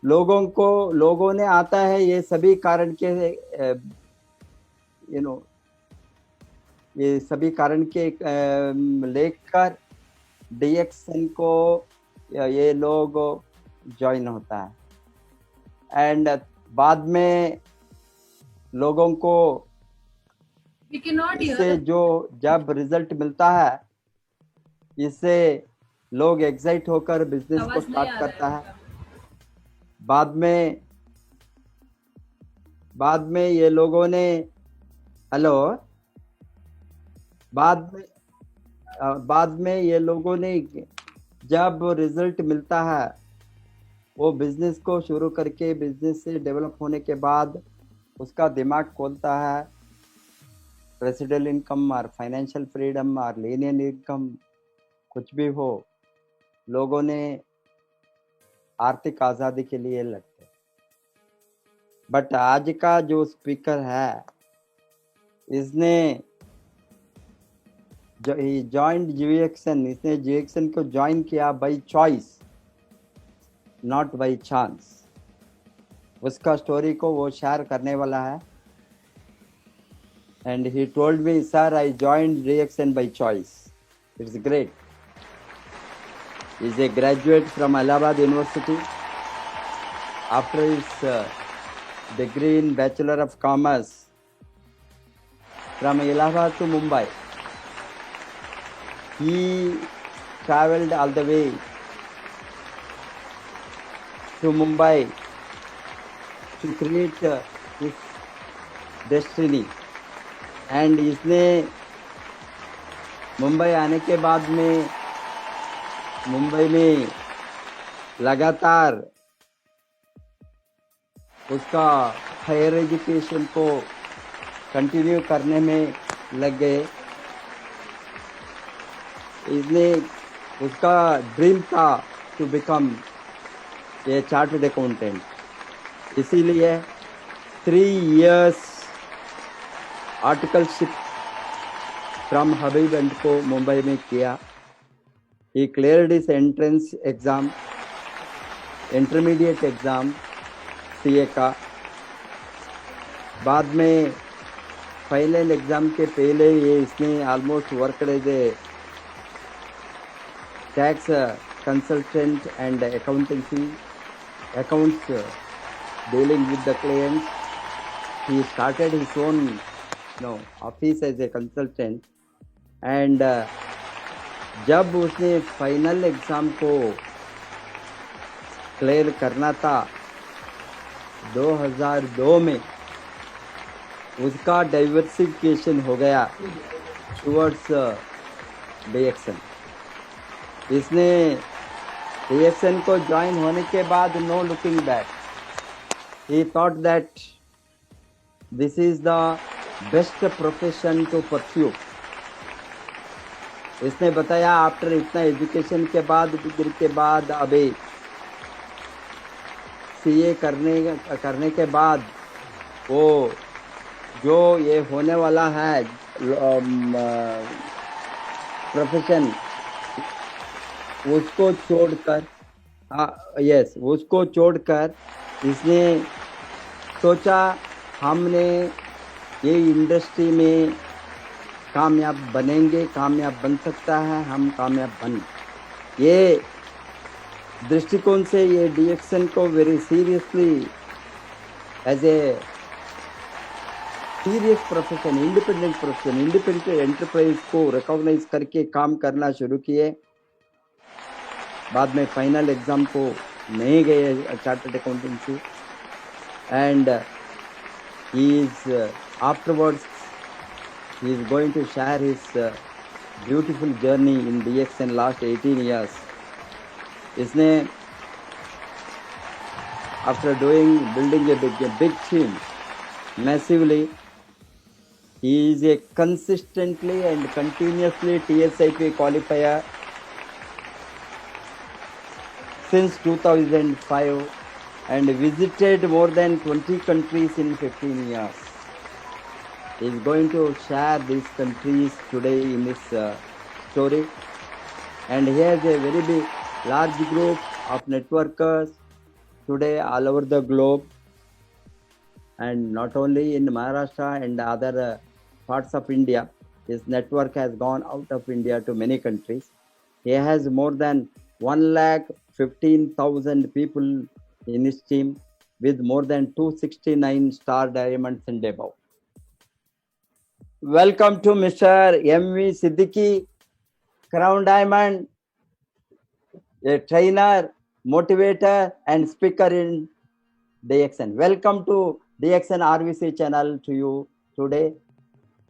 लोगों ने आता है ये सभी कारण के यू नो ये सभी कारण के लेकर डीएक्सन को ये लोग ज्वाइन होता है एंड बाद में लोगों को इससे जो जब रिजल्ट मिलता है इससे लोग एक्साइट होकर बिजनेस को स्टार्ट करता है। बाद में ये लोगों ने हेलो बाद में ये लोगों ने जब रिजल्ट मिलता है वो बिजनेस को शुरू करके बिजनेस से डेवलप होने के बाद उसका दिमाग खोलता है। रेसिडेंशियल इनकम और फाइनेंशियल फ्रीडम और लीनियर इनकम कुछ भी हो, लोगों ने आर्थिक आज़ादी के लिए लड़ते। बट आज का जो स्पीकर है इसने जॉइंट जीएक्सन, इसने जीएक्सन को ज्वाइन किया by choice, not by chance. उसका स्टोरी को वो शेयर करने वाला है and he told me, sir I joined DXN by choice, it's great. He is a graduate from Allahabad University. After his degree in Bachelor of Commerce from Allahabad to Mumbai, he traveled all the way to Mumbai to create his destiny. And इसने मुंबई आने के बाद में मुंबई में लगातार उसका higher education को continue करने में लग गए। इसने उसका ड्रीम था to become a chartered accountant, इसीलिए 3 years आर्टिकलशिप फ्रॉम हबीबगंज को मुंबई में किया। He cleared his entrance exam, intermediate exam CA का। बाद में फाइनल एग्जाम के पहले ये इसने almost worked as a tax consultant and accountancy accounts dealing with the clients. He started his own office as a consultant and जब उसने final exam को क्लियर करना था 2002 में, उसका डाइवर्सिफिकेशन हो गया टुवर्ड्स डीएक्सन। इसने डीएक्सन को ज्वाइन होने के बाद no looking back, he thought that this is the best profession to pursue. इसने बताया आफ्टर इतना एजुकेशन के बाद, डिग्री के बाद, अभी सीए करने के बाद वो जो ये होने वाला है प्रोफेशन, उसको छोड़कर उसको छोड़कर इसने सोचा हमने ये इंडस्ट्री में कामयाब बनेंगे, कामयाब बन सकता है, हम कामयाब बन। ये दृष्टिकोण से ये डीएक्सन को very seriously as a serious profession, independent profession, independent enterprise को रिकॉग्नाइज करके काम करना शुरू किए। बाद में फाइनल एग्जाम को नहीं गए chartered accountancy and he is afterwards he is going to share his beautiful journey in DXN last 18 years. इसने after building a big team massively, he is a consistently and continuously TSIP qualifier since 2005 and visited more than 20 countries in 15 years. He is going to share these countries today in this story, and he has a very large group of networkers today all over the globe, and not only in Maharashtra and other parts of India. His network has gone out of India to many countries. He has more than 1,15,000 people in his team with more than 269 star diamonds and above. Welcome to Mr. M.V. Siddiqui, Crown Diamond, a trainer, motivator, and speaker in DXN. Welcome to DXN RVC channel to you today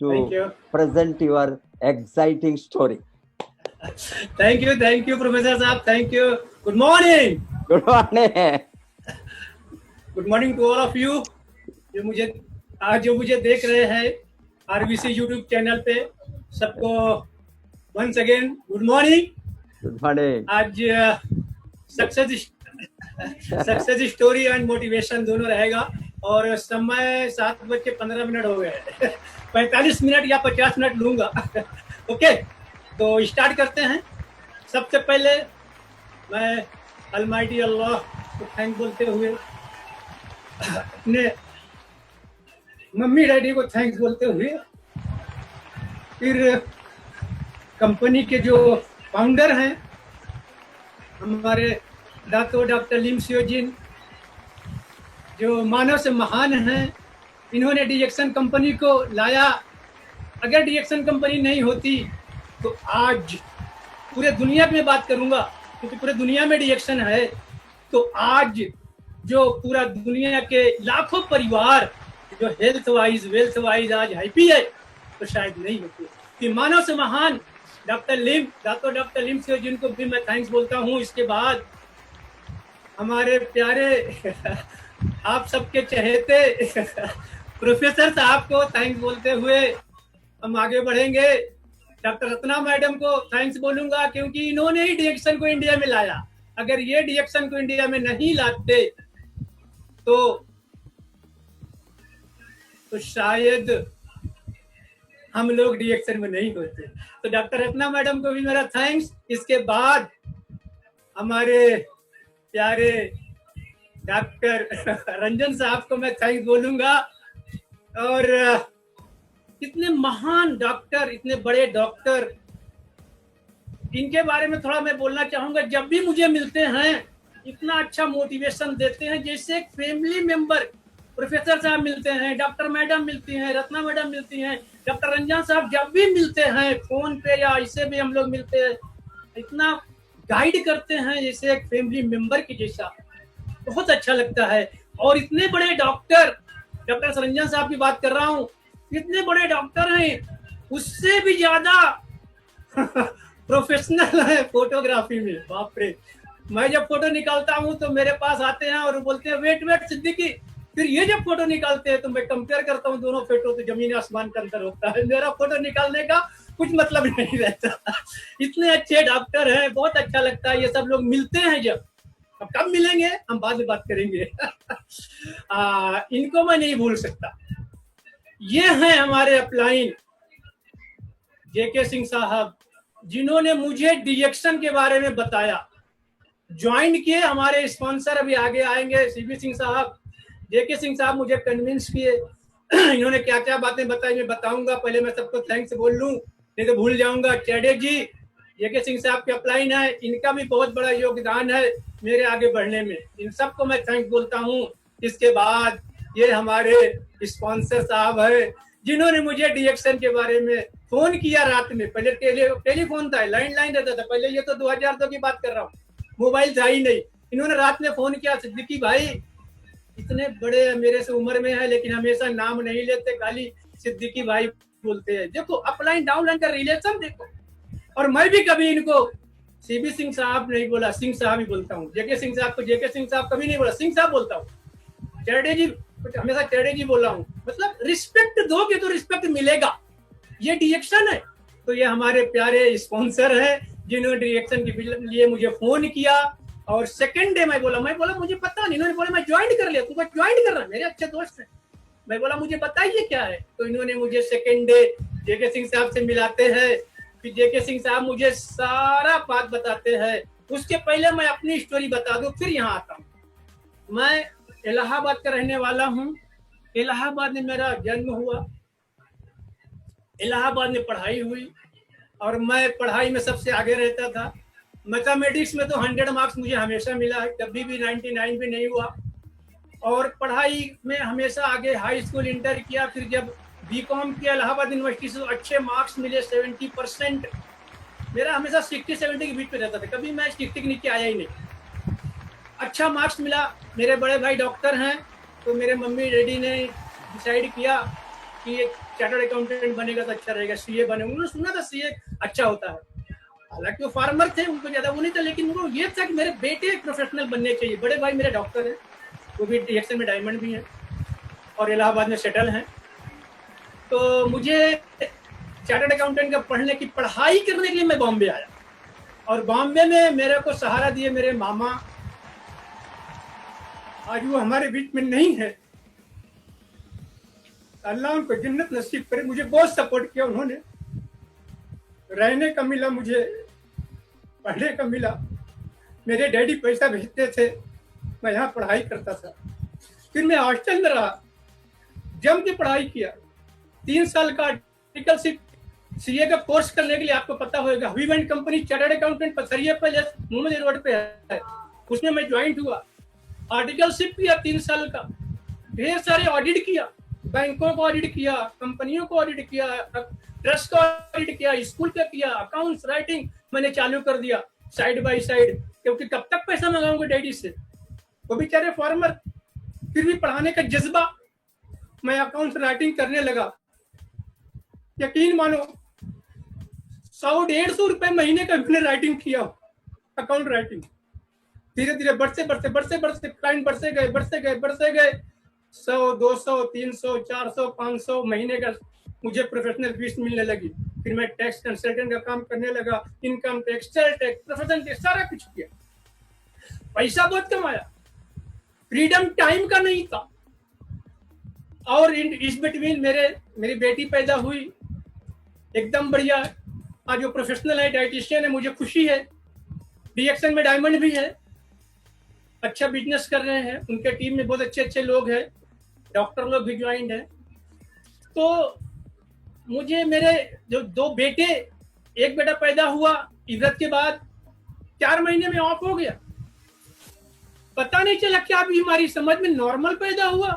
to present your exciting story. Thank you, Professor Saab. Thank you. Good morning. Good morning. Good morning to all of you. जो मुझे देख रहे हैं RVC YouTube channel पे, सबको once again good morning. Good morning. आज success story and motivation दोनों रहेगा और समय 7:15 हो गए 45 मिनट या 50 मिनट लूंगा ओके, तो स्टार्ट करते हैं। सबसे पहले मैं अलमाइटी अल्लाह को थैंक बोलते हुए, अपने मम्मी डैडी को थैंक्स बोलते हुए, फिर कंपनी के जो फाउंडर हैं हमारे डॉक्टर लिम सियोजिन, जो मानव से महान हैं, इन्होंने डीएक्सन कंपनी को लाया। अगर डीएक्सन कंपनी नहीं होती तो आज पूरे दुनिया में बात करूंगा, क्योंकि पूरे दुनिया में डीएक्सन है, तो आज जो पूरा दुनिया के लाखों परिवार जो हेल्थ वाइज वेल्थ वाइज आज हैप्पी है, तो शायद नहीं होती। कि मानव से महान डॉक्टर लिम सियोजिन को भी मैं थैंक्स बोलता हूँ। इसके बाद हमारे प्यारे आप सबके चहेते प्रोफेसर साहब को थैंक्स बोलते हुए हम आगे बढ़ेंगे। डॉक्टर रत्ना मैडम को थैंक्स बोलूंगा, क्योंकि इन्होंने ही डीएक्सन को इंडिया में लाया। अगर ये डीएक्सन को इंडिया में नहीं लाते तो शायद हम लोग डीएक्सन में नहीं होते। तो डॉक्टर रत्ना मैडम को भी मेरा थैंक्स। इसके बाद हमारे प्यारे डॉक्टर रंजन साहब को मैं थैंक्स बोलूंगा। और इतने महान डॉक्टर, इतने बड़े डॉक्टर, इनके बारे में थोड़ा मैं बोलना चाहूंगा। जब भी मुझे मिलते हैं इतना अच्छा मोटिवेशन देते हैं, जैसे एक फैमिली मेंबर। प्रोफेसर साहब मिलते हैं, डॉक्टर मैडम मिलती हैं, रत्ना मैडम मिलती हैं, डॉक्टर रंजन साहब जब भी मिलते हैं फोन पे या इससे भी हम लोग मिलते हैं, इतना गाइड करते हैं जैसे एक फैमिली मेंबर की जैसा, बहुत अच्छा लगता है। और इतने बड़े डॉक्टर रंजन साहब की बात कर रहा हूँ, इतने बड़े डॉक्टर हैं, उससे भी ज्यादा प्रोफेशनल है फोटोग्राफी में। बाप रे, मैं जब फोटो निकालता हूँ तो मेरे पास आते हैं और बोलते हैं वेट सिद्दीकी। फिर ये जब फोटो निकालते हैं तो मैं कंपेयर करता हूँ दोनों फोटो, तो जमीन आसमान का अंतर होता है। मेरा फोटो निकालने का कुछ मतलब नहीं रहता। इतने अच्छे डॉक्टर हैं, बहुत अच्छा लगता है। ये सब लोग मिलते हैं जब, अब कब मिलेंगे हम बाद में बात करेंगे। इनको मैं नहीं भूल सकता। ये हैं हमारे अपलाइन जेके सिंह साहब, जिन्होंने मुझे डीएक्सन के बारे में बताया। ज्वाइन किए हमारे स्पॉन्सर, अभी आगे आएंगे, सीबी सिंह साहब, जेके सिंह साहब मुझे कन्विंस किए। इन्होंने क्या क्या बातें बताई मैं बताऊंगा। पहले मैं सबको थैंक्स बोल लूं, नहीं तो भूल जाऊंगा। चैडे जी, जेके सिंह साहब के अपलाइन है, इनका भी बहुत बड़ा योगदान है मेरे आगे बढ़ने में। इन सबको मैं थैंक्स बोलता हूँ। इसके बाद ये हमारे स्पॉन्सर साहब है, जिन्होंने मुझे डीएक्सन के बारे में फोन किया रात में। पहले टेलीफोन था, लैंडलाइन रहता था पहले, ये तो 2002 की बात कर रहा हूँ, मोबाइल था ही नहीं। इन्होंने रात में फोन किया, सिद्दीकी भाई, इतने बड़े मेरे से उम्र में है लेकिन हमेशा नाम नहीं लेते, खाली सिद्दीकी भाई बोलते हैं। देखो अपलाइन डाउनलाइन का रिलेशन देखो। और मैं भी कभी इनको सीबी सिंह साहब नहीं बोला, सिंह साहब ही बोलता हूँ। जेके सिंह साहब को जेके सिंह साहब कभी नहीं बोला, सिंह साहब बोलता हूँ। चैडे जी हमेशा चैडे जी बोल रहा हूँ। मतलब रिस्पेक्ट दोगे तो रिस्पेक्ट मिलेगा, ये डीएक्सन है। तो ये हमारे प्यारे स्पॉन्सर है, जिन्होंने डीएक्सन के लिए मुझे फोन किया। और सेकंड डे मैं बोला मुझे पता नहीं। इन्होंने बोला मैं ज्वाइन कर लिया, तुमको ज्वाइन करना, मेरे अच्छे दोस्त हैं। मैं बोला मुझे बताइए क्या है। तो इन्होंने मुझे सेकंड डे जेके सिंह साहब से मिलाते हैं, फिर जेके सिंह साहब मुझे सारा बात बताते हैं। उसके पहले मैं अपनी स्टोरी बता दूं, फिर यहाँ आता हूँ। मैं इलाहाबाद का रहने वाला हूँ। इलाहाबाद में मेरा जन्म हुआ, इलाहाबाद में पढ़ाई हुई और मैं पढ़ाई में सबसे आगे रहता था। मैथमेटिक्स में तो 100 मार्क्स मुझे हमेशा मिला है, कभी भी 99 भी नहीं हुआ। और पढ़ाई में हमेशा आगे, हाई स्कूल इंटर किया, फिर जब बीकॉम किया इलाहाबाद यूनिवर्सिटी से तो अच्छे मार्क्स मिले, 70%। मेरा हमेशा 60-70 के बीच में रहता था, कभी मैं 60 के नीचे आया ही नहीं। अच्छा मार्क्स मिला। मेरे बड़े भाई डॉक्टर हैं, तो मेरे मम्मी डैडी ने डिसाइड किया कि एक चार्टर्ड अकाउंटेंट बनेगा तो अच्छा रहेगा, सीए बनेगा। उन्होंने सुना था सीए अच्छा होता है, हालांकि वो फार्मर थे, उनको ज्यादा वो नहीं था, लेकिन उनको ये था कि मेरे बेटे प्रोफेशनल बनने चाहिए। बड़े भाई मेरे डॉक्टर हैं, वो भी डीएक्शन में डायमंड भी हैं और इलाहाबाद में सेटल हैं। तो मुझे चार्टर्ड अकाउंटेंट का पढ़ने की पढ़ाई करने के लिए मैं बॉम्बे आया, और बॉम्बे में मेरे को सहारा दिए मेरे मामा। आज वो हमारे बीच में नहीं है, अल्लाह उनको जन्नत नसीब करे। मुझे बहुत सपोर्ट किया उन्होंने, रहने का मिला, मुझे पढ़ने का मिला। मेरे डैडी पैसा भेजते थे, मैं यहाँ पढ़ाई करता था। फिर मैं हॉस्टल में रहा, जम के पढ़ाई किया। 3 साल का आर्टिकलशिप सीए का कोर्स करने के लिए, आपको पता होगा वीवेंट कंपनी चार्टर्ड अकाउंटेंट पथरिया पे मोहम्मद रोड पे है, उसमें मैं ज्वाइंट हुआ। आर्टिकलशिप किया 3 साल का, ढेर सारे ऑडिट किया, बैंकों को ऑडिट किया, कंपनियों को ऑडिट किया, ट्रस्ट का ऑडिट किया, स्कूल का किया, अकाउंट्स राइटिंग मैंने चालू कर दिया साइड बाय साइड, क्योंकि कब तक पैसा मंगाऊंगा डैडी से, वो बेचारे फार्मर। फिर भी पढ़ाने का जज्बा, मैं अकाउंट्स राइटिंग करने लगा। यकीन मानो 100-150 रुपए महीने का मैंने राइटिंग किया, अकाउंट राइटिंग। धीरे धीरे बढ़ते क्लाइंट बढ़ते गए 100, 200, 300, 400, 500 महीने का मुझे प्रोफेशनल फीस मिलने लगी। फिर मैं टैक्स कंसल्टेंट का काम करने लगा, income tax, sale tax, professional tax, सारा कुछ किया। पैसा बहुत कमाया, फ्रीडम टाइम का नहीं था। और इस बिटवीन मेरी बेटी पैदा हुई, एकदम बढ़िया। आज वो प्रोफेशनल है, डाइटिशियन है, मुझे खुशी है। डीएक्शन में डायमंड भी है, अच्छा बिजनेस कर रहे हैं, उनके टीम में बहुत अच्छे अच्छे लोग हैं, डॉक्टर लोग भी ज्वाइंट है। तो मुझे मेरे जो 2 बेटे, एक बेटा पैदा हुआ इज्जत के बाद, 4 महीने में ऑफ हो गया, पता नहीं चला क्या बीमारी, समझ में नॉर्मल पैदा हुआ।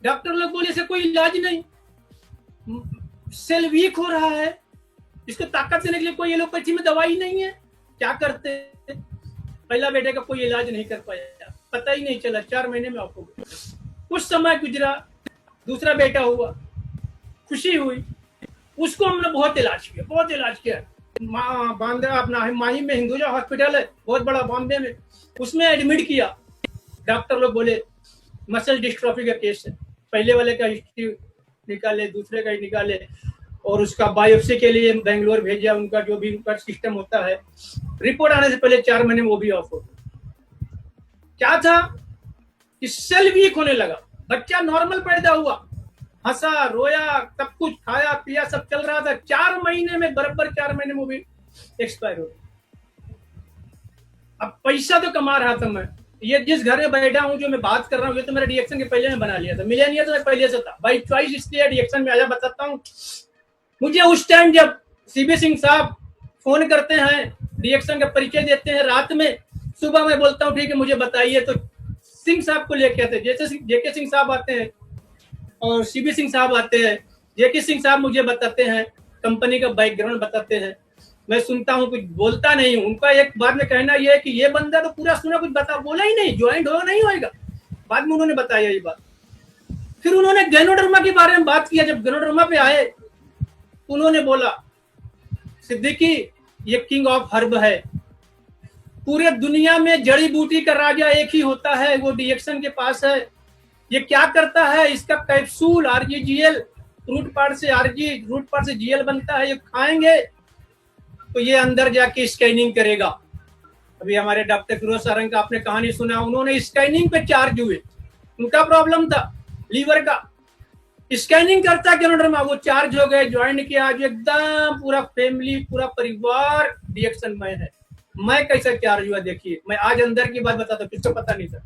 डॉक्टर लोग बोले से कोई इलाज नहीं, सेल वीक हो रहा है, इसको ताकत देने के लिए कोई एलोपैथी में दवाई नहीं है। क्या करते, पहला बेटे का कोई इलाज नहीं कर पाया, पता ही नहीं चला, 4 महीने में ऑफ हो गया। कुछ समय गुजरा, दूसरा बेटा हुआ, खुशी हुई, उसको हमने बहुत इलाज किया। बांद्रा अपना माही में हिंदुजा हॉस्पिटल है, बहुत बड़ा बॉम्बे में, उसमें एडमिट किया। डॉक्टर लोग बोले मसल डिस्ट्रॉफी का केस है, पहले वाले का हिस्ट्री निकाले, दूसरे का निकाले, और उसका बायोप्सी के लिए बेंगलोर भेजा, उनका जो भी उनका सिस्टम होता है। रिपोर्ट आने से पहले 4 महीने में वो भी ऑफ हो गया। क्या था कि सेल वीक होने लगा, बच्चा नॉर्मल पैदा हुआ, हंसा रोया, सब कुछ खाया पिया, सब चल रहा था, 4 महीने में बराबर 4 महीने में वो भी एक्सपायर हो गया। अब पैसा तो कमा रहा था मैं, ये जिस घर में बैठा हूँ जो मैं बात कर रहा हूँ, ये तो मेरा डीएक्शन के पहले में बना लिया था, मिलेनियर तो मैं पहले से था, बाई चॉइस इसलिए डीएक्शन में आया। बताता हूँ, मुझे उस टाइम जब सीबी सिंह साहब फोन करते हैं, डीएक्शन का परिचय देते हैं रात में, सुबह मैं बोलता हूँ ठीक है मुझे बताइए, तो सिंह साहब को लेके आते, जैसे जेके सिंह साहब आते हैं और सीबी सिंह साहब आते हैं। जेके सिंह साहब मुझे बताते हैं, कंपनी का बैकग्राउंड बताते हैं, मैं सुनता हूँ, कुछ बोलता नहीं हूँ। उनका एक बार में कहना यह है कि ये बंदा तो पूरा सुना, कुछ बोला ही नहीं, ज्वाइंट हो नहीं होगा। बाद में उन्होंने बताया ये बात। फिर उन्होंने गैनोडर्मा के बारे में बात किया, जब गैनोडर्मा पे आए उन्होंने बोला सिद्दीकी ये किंग ऑफ हर्ब है, पूरे दुनिया में जड़ी बूटी का राजा एक ही होता है, वो डीएक्शन के पास है। ये क्या करता है, इसका कैप्सूल आरजीजीएल, रूट पार्ट से आरजी, रूट पार्ट से जीएल बनता है, ये खाएंगे तो ये अंदर जाके स्कैनिंग करेगा। अभी हमारे डॉक्टर फिरोज सारंग का आपने कहानी सुना, उन्होंने स्कैनिंग पे चार्ज हुए, उनका प्रॉब्लम था लीवर का, स्कैनिंग करता गैनोडर्मा, वो चार्ज हो गए, ज्वाइन किया, आज एकदम पूरा फैमिली, पूरा परिवार डीएक्शन में है। मैं कैसे तैयार हुआ देखिए, मैं आज अंदर की बात बताता हूँ, किसको पता नहीं था।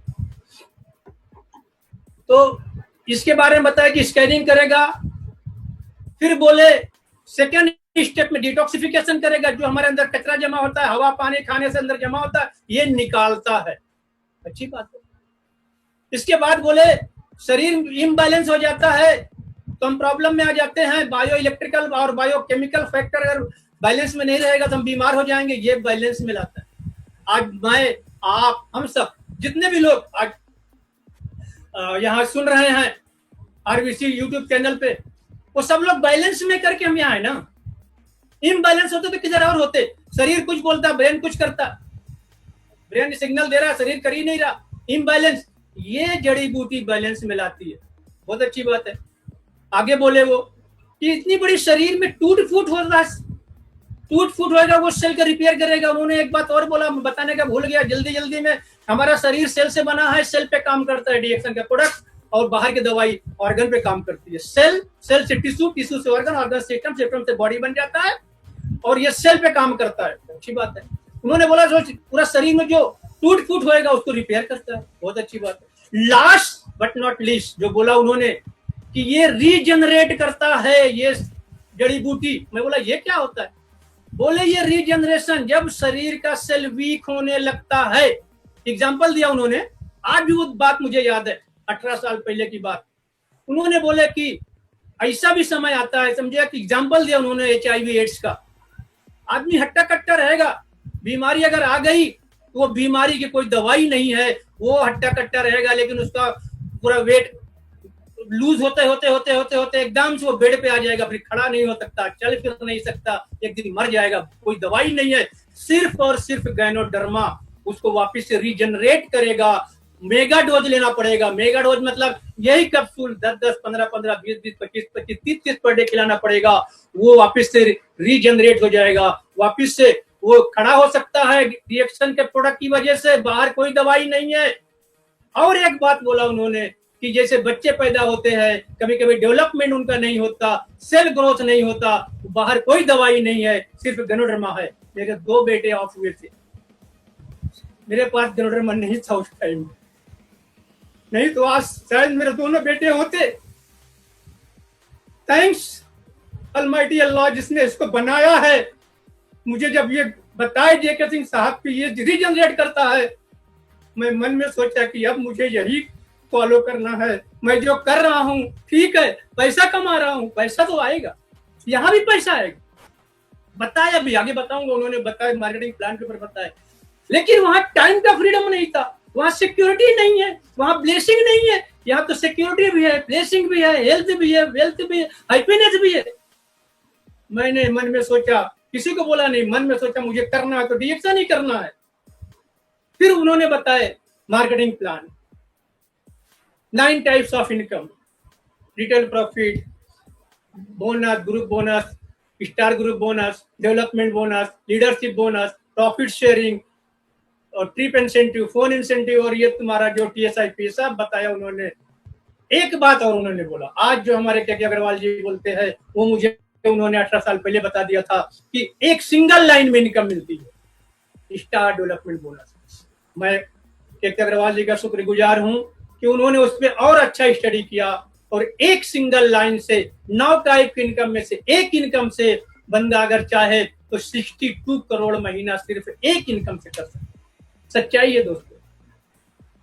तो इसके बारे में बताया कि स्कैनिंग करेगा, फिर बोले सेकेंड स्टेप में डिटॉक्सिफिकेशन करेगा, जो हमारे अंदर कचरा जमा होता है, हवा पानी खाने से अंदर जमा होता है, ये निकालता है। अच्छी बात है। इसके बाद बोले शरीर इम्बैलेंस हो जाता है तो हम प्रॉब्लम में आ जाते हैं, बायो इलेक्ट्रिकल और बायोकेमिकल फैक्टर अगर बैलेंस में नहीं रहेगा तो हम बीमार हो जाएंगे, ये बैलेंस में लाता है। आज मैं, आप, हम सब जितने भी लोग आज यहाँ सुन रहे हैं आरबीसी यूट्यूब चैनल पे, वो सब लोग बैलेंस में करके हम यहाँ है ना। इम्बैलेंस होते तो किधर और होते। शरीर कुछ बोलता, ब्रेन कुछ करता, ब्रेन सिग्नल दे रहा, शरीर कर ही नहीं रहा। इम्बैलेंस, ये जड़ी बूटी बैलेंस में लाती है। बहुत अच्छी बात है। आगे बोले वो कि इतनी बड़ी शरीर में टूट फूट हो रहा है, टूट फूट होगा, वो सेल का रिपेयर करेगा। उन्होंने एक बात और बोला, बताने का भूल गया जल्दी में, हमारा शरीर सेल से बना है, सेल पे काम करता है, डिएक्शन का प्रोडक्ट और बाहर की दवाई ऑर्गन पे काम करती है। सेल से टिश्यू, टिश्यू से ऑर्गन, ऑर्गन सिस्टम, सिस्टम से बॉडी बन जाता है और ये सेल पे काम करता है। अच्छी बात है। उन्होंने बोला जो पूरा शरीर में जो टूट फूट होएगा उसको रिपेयर करता है। बहुत अच्छी बात है। लास्ट बट नॉट लीस्ट जो बोला उन्होंने कि ये रीजनरेट करता है, ये जड़ी बूटी। मैं बोला ये क्या होता है? बोले ये रीजनरेशन, जब शरीर का सेल वीक होने लगता है। एग्जाम्पल दिया उन्होंने, आज भी वो बात मुझे याद है, 18 साल पहले की बात। उन्होंने बोले कि ऐसा भी समय आता है, समझे कि एग्जाम्पल दिया उन्होंने HIV एड्स का। आदमी हट्टा कट्टा रहेगा, बीमारी अगर आ गई तो वो बीमारी की कोई दवाई नहीं है, वो हट्टा कट्टा रहेगा, लेकिन उसका पूरा वेट लूज होते होते एकदम से वो बेड पे आ जाएगा, फिर खड़ा नहीं हो सकता, चल फिर नहीं सकता, एक दिन मर जाएगा। कोई दवाई नहीं है, सिर्फ और सिर्फ गैनोडर्मा उसको वापस से रीजनरेट करेगा। मेगा डोज लेना पड़ेगा। मेगा डोज मतलब यही कैप्सूल 10-10, 15-15, 20-20, 25-25, 30-30 पर डे खिलाना पड़ेगा। वो वापस से रीजनरेट हो जाएगा, वापस से वो खड़ा हो सकता है रिएक्शन के प्रोडक्ट की वजह से। बाहर कोई दवाई नहीं है। और एक बात बोला उन्होंने कि जैसे बच्चे पैदा होते हैं, कभी कभी डेवलपमेंट उनका नहीं होता, सेल ग्रोथ नहीं होता, बाहर कोई दवाई नहीं है, सिर्फ गैनोडर्मा है। मेरे 2 बेटे ऑफ हुए थे, मेरे पास गैनोडर्मा नहीं था उस टाइम, नहीं तो आज शायद मेरे दोनों बेटे होते। थैंक्स अलमाइटी अल्लाह जिसने इसको बनाया है। मुझे जब ये बताया जेके सिंह साहब की ये रीजनरेट करता है, मैं मन में सोचा कि अब मुझे यही फॉलो करना है। मैं जो कर रहा हूँ ठीक है, पैसा कमा रहा हूँ, पैसा तो आएगा, यहाँ भी पैसा आएगा। बताया भी, आगे बताऊंगा, उन्होंने बताया मार्केटिंग प्लान के ऊपर बताया। लेकिन वहां टाइम का फ्रीडम नहीं था, वहां सिक्योरिटी नहीं है, वहां ब्लेसिंग नहीं है। यहाँ तो सिक्योरिटी भी है, ब्लेसिंग भी है, हेल्थ भी है, वेल्थ भी है, हैप्पीनेस भी है। मैंने मन में सोचा, किसी को बोला नहीं, मन में सोचा मुझे करना है तो डिएक्शन ही करना है। फिर उन्होंने बताया marketing plan, 9 types of income, retail profit, bonus, group bonus, star group bonus, development bonus, leadership bonus, profit sharing और ट्रिप इंसेंटिव, फोन इंसेंटिव, और ये तुम्हारा जो TSIP सब बताया उन्होंने। एक बात और उन्होंने बोला, आज जो हमारे के अग्रवाल जी बोलते हैं वो मुझे उन्होंने 18 साल पहले बता दिया था कि एक सिंगल लाइन में इनकम मिलती है, स्टार डेवलपमेंट बोनस। मैं के अग्रवाल जी का शुक्रगुजार हूं कि उन्होंने उस पर और अच्छा स्टडी किया और एक सिंगल लाइन से 9 टाइप की इनकम में से एक इनकम से बंदा अगर चाहे तो 62 करोड़ महीना सिर्फ एक इनकम से कर सकता। सच्चाई है दोस्तों।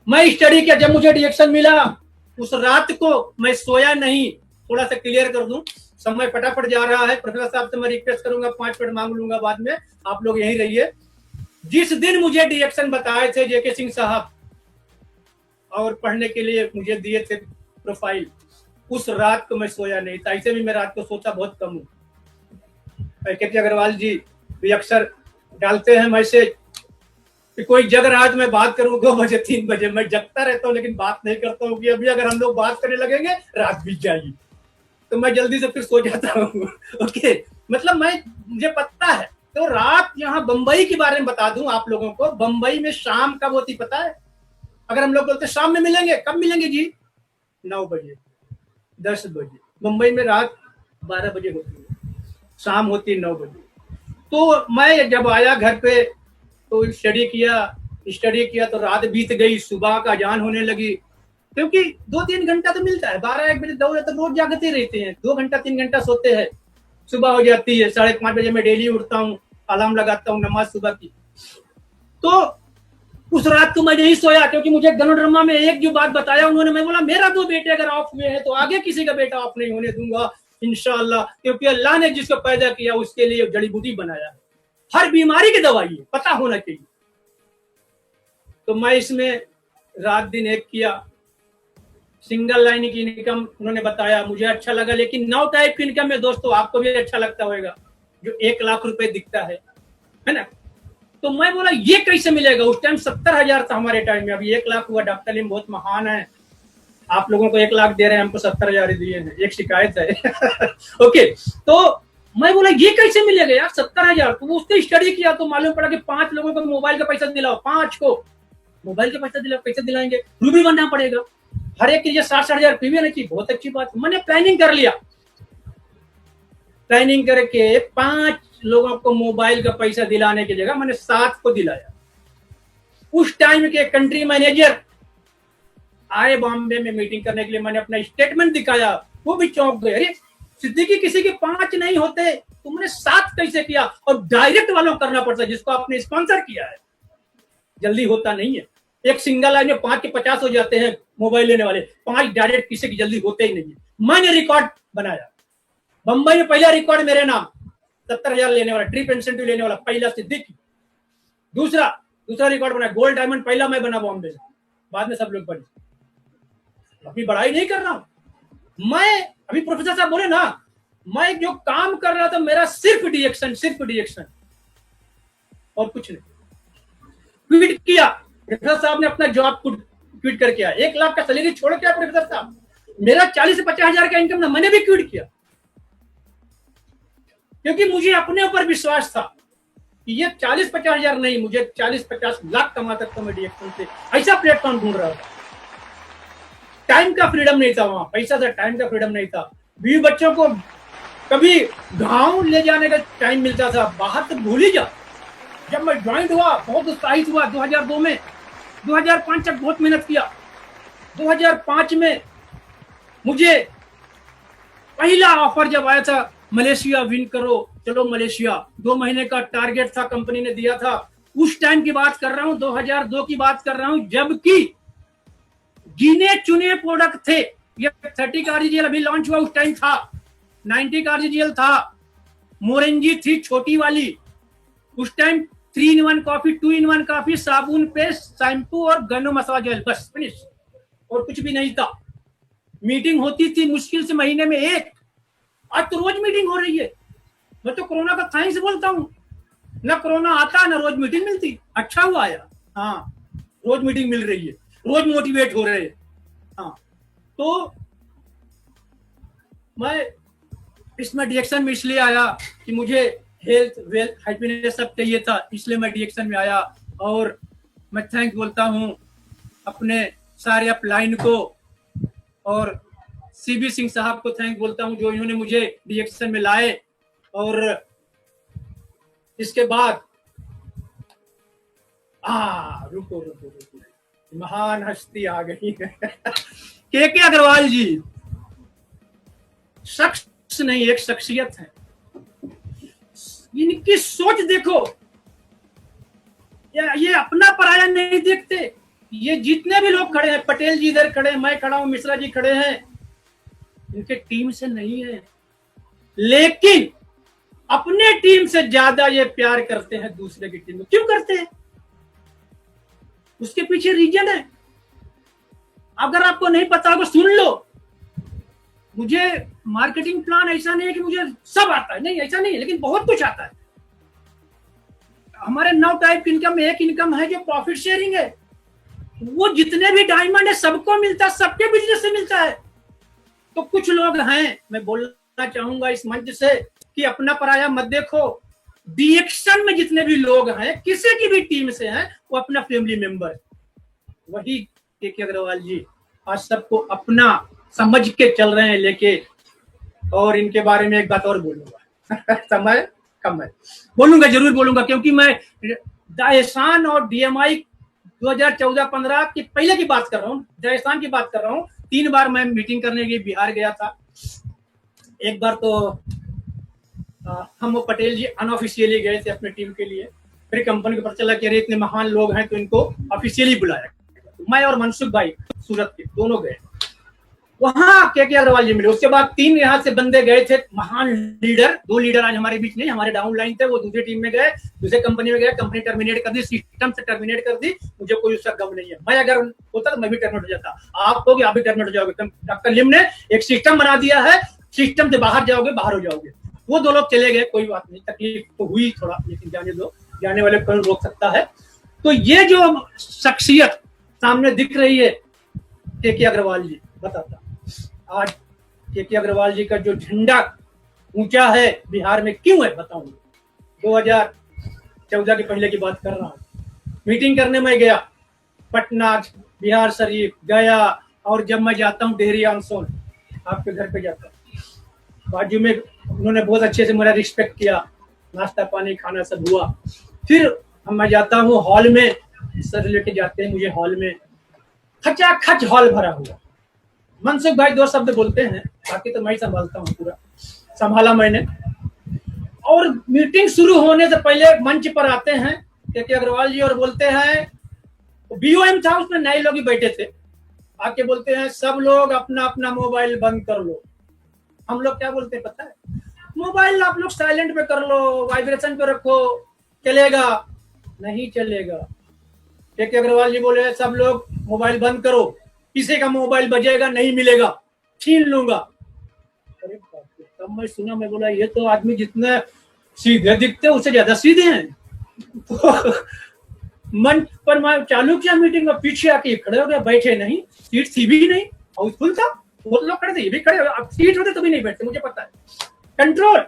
मैं स्टडी किया, जब मुझे रिएक्शन मिला उस रात को मैं सोया नहीं। थोड़ा सा क्लियर कर दूं, समय फटाफट जा रहा है। प्रोफेसर साहब से मैं रिक्वेस्ट करूंगा, 5 मिनट मांग लूंगा बाद में, आप लोग यहीं रहिए। जिस दिन मुझे रिएक्शन बताए थे जेके सिंह साहब और पढ़ने के लिए मुझे दिए थे प्रोफाइल, उस रात को मैं सोया नहीं था। ऐसे भी मैं रात को सोता बहुत कम हूँ। के अग्रवाल जी भी अक्सर डालते हैं मैसेज कि कोई जग रहा है तो मैं बात करूं 2 बजे 3 बजे। मैं जगता रहता हूँ लेकिन बात नहीं करता हूँ कि अभी अगर हम लोग बात करने लगेंगे रात बीत जाएगी, तो मैं जल्दी से फिर सो जाता हूँ। ओके, मतलब मुझे पता है। तो रात यहाँ बंबई के बारे में बता दूं आप लोगों को, बंबई में शाम कब होती पता है? अगर हम लोग बोलते शाम में मिलेंगे, कब मिलेंगे जी? 9 बजे, 10 बजे। मुंबई में रात 12 बजे होती है, शाम होती है 9 बजे। तो मैं जब आया घर पे तो स्टडी किया तो रात बीत गई, सुबह का अजान होने लगी, क्योंकि 2-3 घंटा तो मिलता है, 12-1 बजे दौड़े तो रोज जागते रहते हैं, 2 घंटा 3 घंटा सोते हैं। सुबह हो जाती है, 5:30 बजे मैं डेली उठता हूँ, अलार्म लगाता हूँ नमाज सुबह की। तो उस रात को मैं नहीं सोया, क्योंकि मुझे गणोड्रमा में एक जो बात बताया उन्होंने, मैं बोला मेरा 2 बेटे अगर ऑफ हुए हैं तो आगे किसी का बेटा ऑफ नहीं होने दूंगा इंशाअल्लाह, क्योंकि अल्लाह ने जिसको पैदा किया उसके लिए जड़ी बूटी बनाया है, हर बीमारी की दवाई है, पता होना चाहिए। तो मैं इसमें रात दिन एक किया, सिंगल लाइन की इनकम उन्होंने बताया, मुझे अच्छा लगा। लेकिन 9 टाइप की इनकम में दोस्तों आपको भी अच्छा लगता होगा, जो 1 लाख रुपए दिखता है ना। तो मैं बोला ये कैसे मिलेगा, उस टाइम 70,000 था हमारे टाइम में, अभी 1 लाख हुआ। डॉक्टर लिम बहुत महान है, आप लोगों को 1 लाख दे रहे हैं, हमको 70,000 दिए हैं, एक शिकायत है। ओके, तो मैं बोला ये कैसे मिलेगा यार 70,000। तो उसने स्टडी किया तो मालूम पड़ा कि 5 लोगों को मोबाइल का पैसा दिलाओ, 5 को मोबाइल का पैसा दिलाओ, कैसे दिलाएंगे, रूबी बनना पड़ेगा, हर एक के लिए 60,000 पीवी आना चाहिए। बहुत अच्छी बात, मैंने प्लानिंग कर लिया, प्लानिंग करके 5 लोगों को मोबाइल का पैसा दिलाने की जगह मैंने 7 को दिलाया। उस टाइम के कंट्री मैनेजर आए बॉम्बे में मीटिंग करने के लिए, मैंने अपना स्टेटमेंट दिखाया, वो भी चौंक गए, अरे सिद्दीकी किसी के 5 नहीं होते, तुमने 7 कैसे किया, और डायरेक्ट वालों करना पड़ता है जिसको आपने स्पॉन्सर किया है, जल्दी होता नहीं है। एक सिंगल लाइन में 5 के 50 हो जाते हैं मोबाइल लेने वाले, 5 डायरेक्ट किसी की जल्दी होते ही नहीं है। मैंने रिकॉर्ड बनाया, बंबई में पहला रिकॉर्ड मेरे नाम, 70,000 लेने वाला, ट्रिप इंसेंटिव लेने वाला पहला सिद्दीकी। दूसरा रिकॉर्ड बनाया, गोल्ड डायमंड पहला मैं बना बॉम्बे से, बाद में सब लोग बने। अभी बड़ाई नहीं कर रहा हूं मैं, अभी प्रोफेसर साहब बोले ना, मैं जो काम कर रहा था मेरा सिर्फ डिएक्शन और कुछ नहीं। ट्वीट किया, प्रोफेसर साहब ने अपना जॉब ट्वीट करके आया, 1 लाख का सैलरी छोड़ के आया प्रोफेसर साहब, मेरा 40 से 50,000 का इनकम ना, मैंने भी ट्वीट किया, क्योंकि मुझे अपने ऊपर विश्वास था कि ये 40-50,000 नहीं, मुझे 40-50 लाख कमा सकता मैं डिएक्शन से। ऐसा प्लेटफॉर्म ढूंढ रहा था। टाइम का फ्रीडम नहीं था वहां, पैसा था, टाइम का फ्रीडम नहीं था। बीवी बच्चों को कभी गांव ले जाने का टाइम मिलता था, बाहर तो भूल ही जा। जब मैं ज्वाइंट हुआ बहुत उत्साहित हुआ 2002 में, 2005 तक बहुत मेहनत किया। 2005 में मुझे पहला ऑफर जब आया था, मलेशिया विन करो, चलो मलेशिया, 2 महीने का टारगेट था, कंपनी ने दिया था। उस टाइम की बात कर रहा हूं, 2002 की बात कर रहा हूं, जबकि गिने चुने प्रोडक्ट थे। ये 30 का आरजीएल अभी लॉन्च हुआ, उस टाइम था 90 का आरजीएल था, मोरेंजी थी छोटी वाली, उस time 3-in-1 coffee, 2-in-1 coffee, साबुन, पेस्ट, शैम्पू और गनो मसाज ऑयल, बस फिनिश, और कुछ भी नहीं था। मीटिंग होती थी मुश्किल से महीने में 1, आज तो रोज मीटिंग हो रही है। मैं तो कोरोना का थैंक्स बोलता हूँ, ना कोरोना आता ना रोज मीटिंग मिलती, अच्छा हुआ आया। हाँ, रोज मीटिंग मिल रही है, रोज मोटिवेट हो रहे हैं। हाँ, तो मैं इसमें डिएक्शन में इसलिए आया कि मुझे हेल्थ, वेल्थ, हैप्पीनेस सब चाहिए था, इसलिए मैं डिएक्शन में आया। और मैं थैंक बोलता हूँ अपने सारे अपलाइन को, और सीबी सिंह साहब को थैंक बोलता हूँ जो इन्होंने मुझे डिएक्शन में लाए। और इसके बाद रुको, महान हस्ती आ गई है। के अग्रवाल जी शख्स नहीं, एक शख्सियत है। इनकी सोच देखो, ये अपना पराया नहीं देखते। ये जितने भी लोग खड़े हैं, पटेल जी इधर खड़े हैं, मैं खड़ा हूं, मिश्रा जी खड़े हैं, इनके टीम से नहीं है, लेकिन अपने टीम से ज्यादा ये प्यार करते हैं दूसरे की टीम को। क्यों करते हैं? उसके पीछे रीजन है, अगर आपको नहीं पता होगा सुन लो। मुझे मार्केटिंग प्लान ऐसा नहीं है कि मुझे सब आता है, नहीं ऐसा नहीं है, लेकिन बहुत कुछ आता है। हमारे 9 टाइप की इनकम में एक इनकम है जो प्रॉफिट शेयरिंग है, वो जितने भी डायमंड है सबको मिलता है, सबके बिजनेस से मिलता है। तो कुछ लोग हैं, मैं बोलना चाहूंगा इस मंच से कि अपना पराया मत देखो। डिएक्शन में जितने भी लोग हैं, किसी की भी टीम से हैं, वो अपना फैमिली मेंबर, वही के अग्रवाल जी आज सबको अपना समझ के चल रहे हैं लेके। और इनके बारे में एक बात और बोलूंगा समय कम है, बोलूंगा, जरूर बोलूंगा, क्योंकि मैं दाएहसान और डीएमआई 2014-15 की पहले की बात कर रहा हूँ, दाएहसान की बात कर रहा हूँ। 3 बार मैं मीटिंग करने के लिए बिहार गया था। एक बार तो हम वो पटेल जी अनऑफिशियली गए थे अपने टीम के लिए, फिर कंपनी को पता चला कि अरे इतने महान लोग हैं तो इनको ऑफिशियली बुलाया। मैं और मनसुख भाई सूरत के दोनों गए, वहां के अग्रवाल जी मिले। उसके बाद 3 यहाँ से बंदे गए थे, महान लीडर। 2 लीडर आज हमारे बीच नहीं, हमारे डाउन लाइन थे, वो दूसरी टीम में गए, दूसरे कंपनी में गए, कंपनी टर्मिनेट कर दी, सिस्टम से टर्मिनेट कर दी। मुझे कोई उसका गम नहीं है, मैं अगर होता तो मैं भी टर्मिनेट हो जाता, आप होगे आप भी टर्मिनेट हो जाओगे। डॉक्टर लिम ने एक सिस्टम बना दिया है, सिस्टम से बाहर जाओगे बाहर हो जाओगे। वो 2 लोग चले गए, कोई बात नहीं, तकलीफ तो हुई थोड़ा, लेकिन जाने दो, जाने वाले कौन रोक सकता है। तो ये जो शख्सियत सामने दिख रही है के अग्रवाल जी, बताता आज के अग्रवाल जी का जो झंडा ऊंचा है बिहार में क्यों है बताऊंगा। 2014 के पहले की बात कर रहा हूँ। मीटिंग करने में गया पटना, बिहार शरीफ गया, और जब मैं जाता हूँ डेहरी आंसोन, आपके घर पे जाता हूँ, बाजू में उन्होंने बहुत अच्छे से मेरा रिस्पेक्ट किया, नाश्ता पानी खाना सब हुआ। फिर मैं जाता हूँ हॉल में, सर लेके जाते हैं मुझे हॉल में, खचाखच हॉल भरा हुआ। मनसुख भाई 2 शब्द बोलते हैं, बाकी तो मैं ही संभालता हूँ, पूरा संभाला मैंने। और मीटिंग शुरू होने से पहले मंच पर आते हैं के अग्रवाल जी और बोलते हैं, बीओएम था उसमें नए लोग ही बैठे थे, आके बोलते हैं सब लोग अपना अपना मोबाइल बंद कर लो। हम लोग क्या बोलते हैं पता है, मोबाइल आप लोग साइलेंट पे कर लो, वाइब्रेशन पे रखो, चलेगा नहीं चलेगा। के अग्रवाल जी बोले सब लोग मोबाइल बंद करो, किसी का मोबाइल बजेगा नहीं मिलेगा, छीन लूंगा। अरे तब मैं सुना, मैं बोला ये तो आदमी जितने सीधे दिखते उससे ज्यादा सीधे हैं। तो मन पर मैं चालू किया मीटिंग में, पीछे आके खड़े हो गए, बैठे नहीं, सीट थी भी नहीं, हाउसफुल था, बहुत लोग खड़े थे, ये भी खड़े, अब सीट होते तो भी नहीं बैठते, मुझे पता है। कंट्रोल।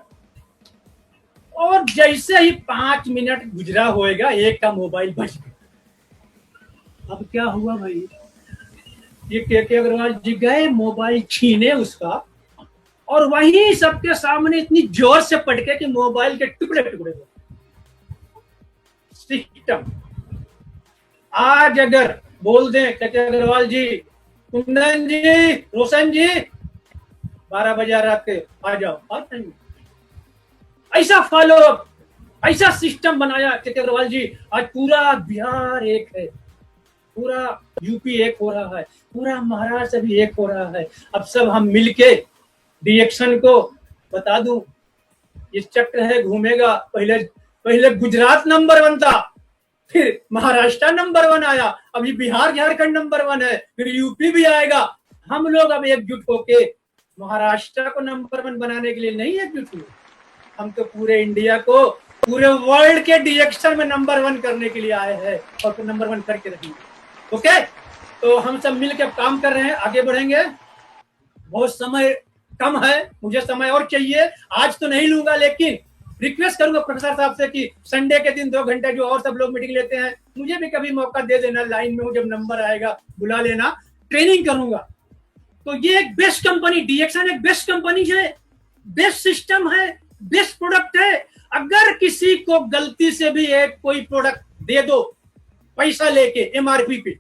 और जैसे ही 5 मिनट गुजरा होएगा, एक का मोबाइल बज गया। अब क्या हुआ भाई, ये के अग्रवाल जी गए मोबाइल छीने उसका, और वहीं सबके सामने इतनी जोर से पटके कि मोबाइल के टुकड़े टुकड़े हो। सिस्टम आज अगर बोल दें के अग्रवाल जी, कुंदन जी, रोशन जी, 12 बजे रात के आ जाओ, बात नहीं। ऐसा फॉलो अप, ऐसा सिस्टम बनाया के अग्रवाल जी। आज पूरा बिहार एक है, पूरा यूपी एक हो रहा है, पूरा महाराष्ट्र भी एक हो रहा है। अब सब हम मिलके डिएक्शन को बता दूं, ये चक्र है घूमेगा। पहले गुजरात नंबर 1 था, फिर महाराष्ट्र नंबर 1 आया, अभी बिहार झारखंड नंबर 1 है, फिर यूपी भी आएगा। हम लोग अब एकजुट होके महाराष्ट्र को नंबर 1 बनाने के लिए नहीं एकजुट हुए, हम तो पूरे इंडिया को, पूरे वर्ल्ड के डिएक्शन में नंबर 1 करने के लिए आए हैं, और फिर नंबर 1 करके रहेंगे। ओके, तो हम सब मिलकर काम कर रहे हैं, आगे बढ़ेंगे। बहुत समय कम है, मुझे समय और चाहिए, आज तो नहीं लूंगा, लेकिन रिक्वेस्ट करूंगा प्रोफेसर साहब से कि संडे के दिन 2 घंटे जो और सब लोग मीटिंग लेते हैं, मुझे भी कभी मौका दे देना, लाइन में जब नंबर आएगा बुला लेना, ट्रेनिंग करूंगा। तो ये एक बेस्ट कंपनी, डिएक्शन एक बेस्ट कंपनी है, बेस्ट सिस्टम है, बेस्ट प्रोडक्ट है। अगर किसी को गलती से भी एक कोई प्रोडक्ट दे दो पैसा लेके एमआरपी पे,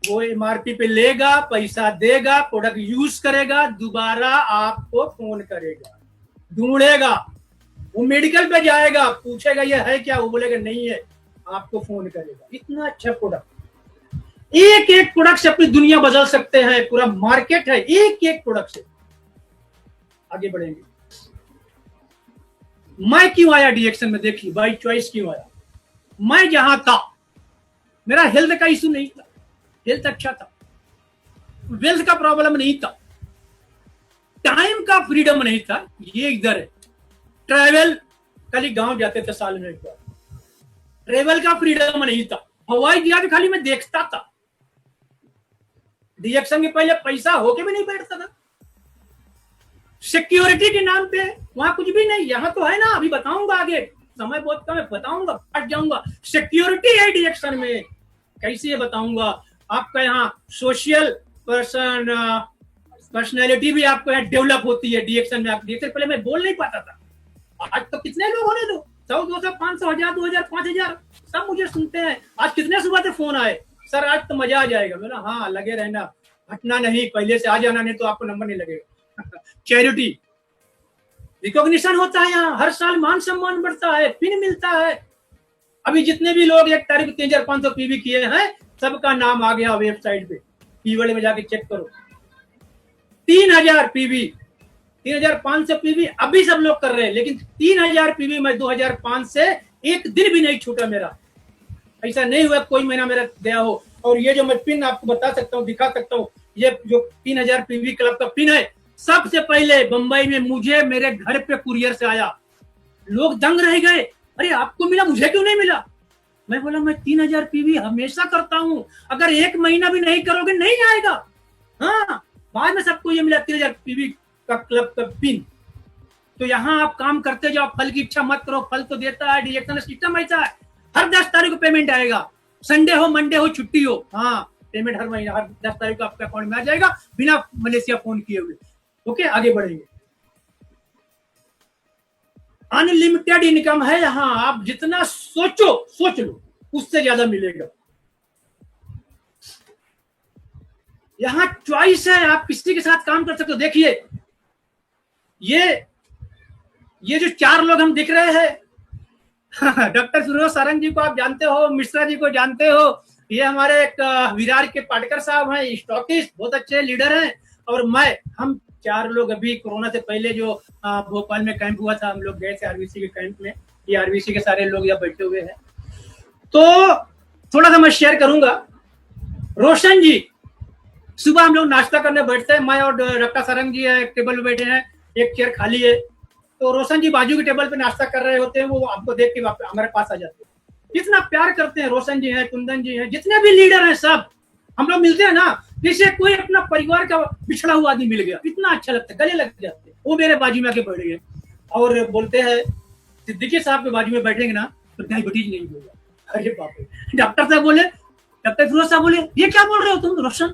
वो एमआरपी पे लेगा, पैसा देगा, प्रोडक्ट यूज करेगा, दोबारा आपको फोन करेगा, ढूंढेगा, वो मेडिकल पे जाएगा, पूछेगा ये है क्या, वो बोलेगा नहीं है, आपको फोन करेगा। इतना अच्छा प्रोडक्ट, एक एक प्रोडक्ट से अपनी दुनिया बदल सकते हैं, पूरा मार्केट है एक एक प्रोडक्ट से। आगे बढ़ेंगे। मैं क्यों आया डिएक्शन में, देखिए बाई चॉइस क्यों आया। मैं जहां था, मेरा हेल्थ का इशू नहीं था, हेल्थ अच्छा था, वेल्थ का प्रॉब्लम नहीं था, टाइम का फ्रीडम नहीं था, ये इधर है। ट्रैवल, खाली गांव जाते थे साल में एक बार, ट्रैवल का फ्रीडम नहीं था। हवाई जहाज खाली मैं देखता था, डिएक्शन के पहले पैसा होके भी नहीं बैठता था। सिक्योरिटी के नाम पे वहां कुछ भी नहीं, यहाँ तो है ना, अभी बताऊंगा, आगे समय बहुत कम है, बताऊंगा, फट जाऊंगा। सिक्योरिटी है डिएक्शन में, कैसे बताऊंगा आपका। यहाँ सोशल पर्सनैलिटी भी आपको यहाँ डेवलप होती है डिएक्शन में। आप डिएक्शन पहले मैं बोल नहीं पाता था, आज तो कितने लोग होने दो, 100, 200, 500, 1000, 2000, 5000 सब मुझे सुनते हैं। आज कितने सुबह से फोन आए, सर आज तो मजा आ जाएगा। मैंने हाँ लगे रहना, हटना नहीं, पहले से आ जाना, नहीं तो आपको नंबर नहीं लगेगा। चैरिटी रिकॉग्निशन होता है यहाँ, हर साल मान सम्मान बढ़ता है, पिन मिलता है। अभी जितने भी लोग 1 तारीख 3500 पीवी किए हैं, सबका नाम आ गया वेबसाइट पे, कीवर्ड में जाके चेक करो। 3000 पीवी, 3500 पीवी अभी सब लोग कर रहे हैं, लेकिन 3000 पीवी मैं 2005 से एक दिन भी नहीं छूटा मेरा। ऐसा नहीं हुआ कोई महीना मेरा गया हो। और ये जो मैं पिन आपको बता सकता हूँ, दिखा सकता हूँ, ये जो 3000 पीवी क्लब का पिन है, सबसे पहले बंबई में मुझे मेरे घर पे कुरियर से आया। लोग दंग रह गए, अरे आपको मिला, मुझे क्यों नहीं मिला? मैं बोला मैं 3000 पीवी हमेशा करता हूं, अगर 1 महीना भी नहीं करोगे नहीं आएगा। हाँ, बाद में सबको ये मिला 3000 पीवी का क्लब का पिन। तो यहाँ आप काम करते जाओ, फल की इच्छा मत करो, फल तो देता है। डिएक्शन सिस्टम ऐसा है, हर 10 तारीख को पेमेंट आएगा, संडे हो, मंडे हो, छुट्टी हो, हाँ पेमेंट हर महीना, हर 10 तारीख को आपके अकाउंट में आ जाएगा, बिना मलेशिया फोन किए हुए। ओके, आगे बढ़ेंगे। अनलिमिटेड इनकम है यहाँ, आप जितना सोचो सोच लो, उससे ज्यादा मिलेगा। यहाँ चॉइस है, आप किसी के साथ काम कर सकते हो। देखिए ये जो 4 लोग हम दिख रहे हैं, डॉक्टर फिरोज सारंग जी को आप जानते हो, मिश्रा जी को जानते हो, ये हमारे एक विरार के पाटकर साहब हैं, स्टॉकिस्ट, बहुत अच्छे लीडर हैं, और हम 4 लोग अभी कोरोना से पहले जो भोपाल में कैंप हुआ था, हम लोग गए थे आरबीसी के कैंप में। ये आरबीसी के सारे लोग यहाँ बैठे हुए हैं, तो थोड़ा सा मैं शेयर करूंगा। रोशन जी, सुबह हम लोग नाश्ता करने बैठते हैं, मैं और डॉक्टर सारंग जी एक टेबल पे बैठे हैं, एक चेयर खाली है, तो रोशन जी बाजू के टेबल पे नाश्ता कर रहे होते हैं, वो आपको देख के हमारे पास आ जाते हैं। इतना प्यार करते हैं, रोशन जी हैं, कुंदन जी हैं, जितने भी लीडर हैं सब, हम लोग मिलते हैं ना, जैसे कोई अपना परिवार का बिछड़ा हुआ आदमी मिल गया, इतना अच्छा लगता है, गले लग जाते हैं। वो मेरे बाजू में आके बैठ गए और बोलते हैं सिद्दीकी साहब के बाजू में बैठेंगे ना तो डायबिटीज नहीं होगा। अरे बाप रे, डॉक्टर साहब बोले, डॉक्टर फिरोज साहब बोले, ये क्या बोल रहे हो तुम रोशन?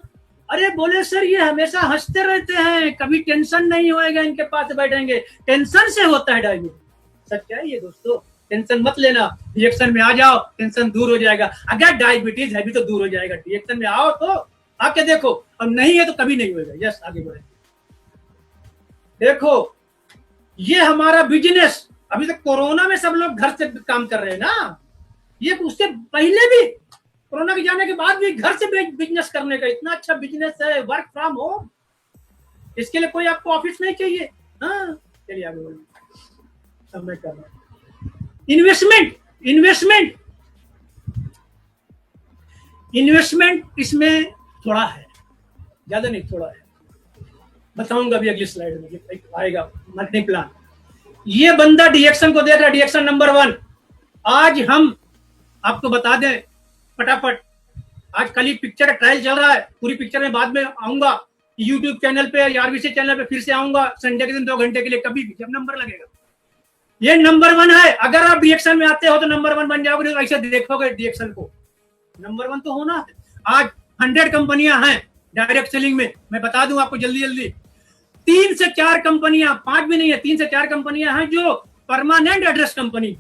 अरे बोले सर ये हमेशा हंसते रहते हैं, कभी टेंशन नहीं होएगा, इनके पास बैठेंगे, टेंशन से होता है डायबिटीज। सच है ये दोस्तों, टेंशन मत लेना, रिएक्शन में आ जाओ, टेंशन दूर हो जाएगा। अगर डायबिटीज है भी तो दूर हो जाएगा, रिएक्शन में आओ तो आके देखो, अब नहीं है तो कभी नहीं होगा। यस, आगे बढ़े। देखो ये हमारा बिजनेस, अभी तक कोरोना में सब लोग घर से काम कर रहे हैं ना, ये उससे पहले भी, कोरोना के जाने के बाद भी घर से बिजनेस करने का इतना अच्छा बिजनेस है, वर्क फ्रॉम होम, इसके लिए कोई आपको ऑफिस नहीं चाहिए। हाँ, चलिए आगे बढ़िए, सब मैं कर रहा हूं। इन्वेस्टमेंट इसमें थोड़ा है, ज्यादा नहीं, थोड़ा है, बताऊंगा अभी अगली स्लाइड में आएगा मार्केटिंग प्लान। ये बंदा डिएक्शन को देख रहा है, डिएक्शन नंबर 1। आज हम आपको बता दें फटाफट, आज कल ही पिक्चर ट्रायल चल रहा है, पूरी पिक्चर में बाद में आऊंगा, यूट्यूब चैनल पे या आरबीसी चैनल पे फिर से आऊंगा संडे के दिन 2 घंटे के लिए, कभी भी जब नंबर लगेगा। ये नंबर 1 है, अगर आप डिएक्शन में आते हो तो नंबर 1 बन जाओगे, तो ऐसे देखोगे डिएक्शन को, नंबर 1 तो होना है। आज 100 कंपनियां हैं डायरेक्ट सेलिंग में, मैं बता दूं आपको जल्दी जल्दी, 3 से 4 कंपनियां, 5 भी नहीं है, 3 से 4 कंपनियां हैं जो परमानेंट एड्रेस कंपनी,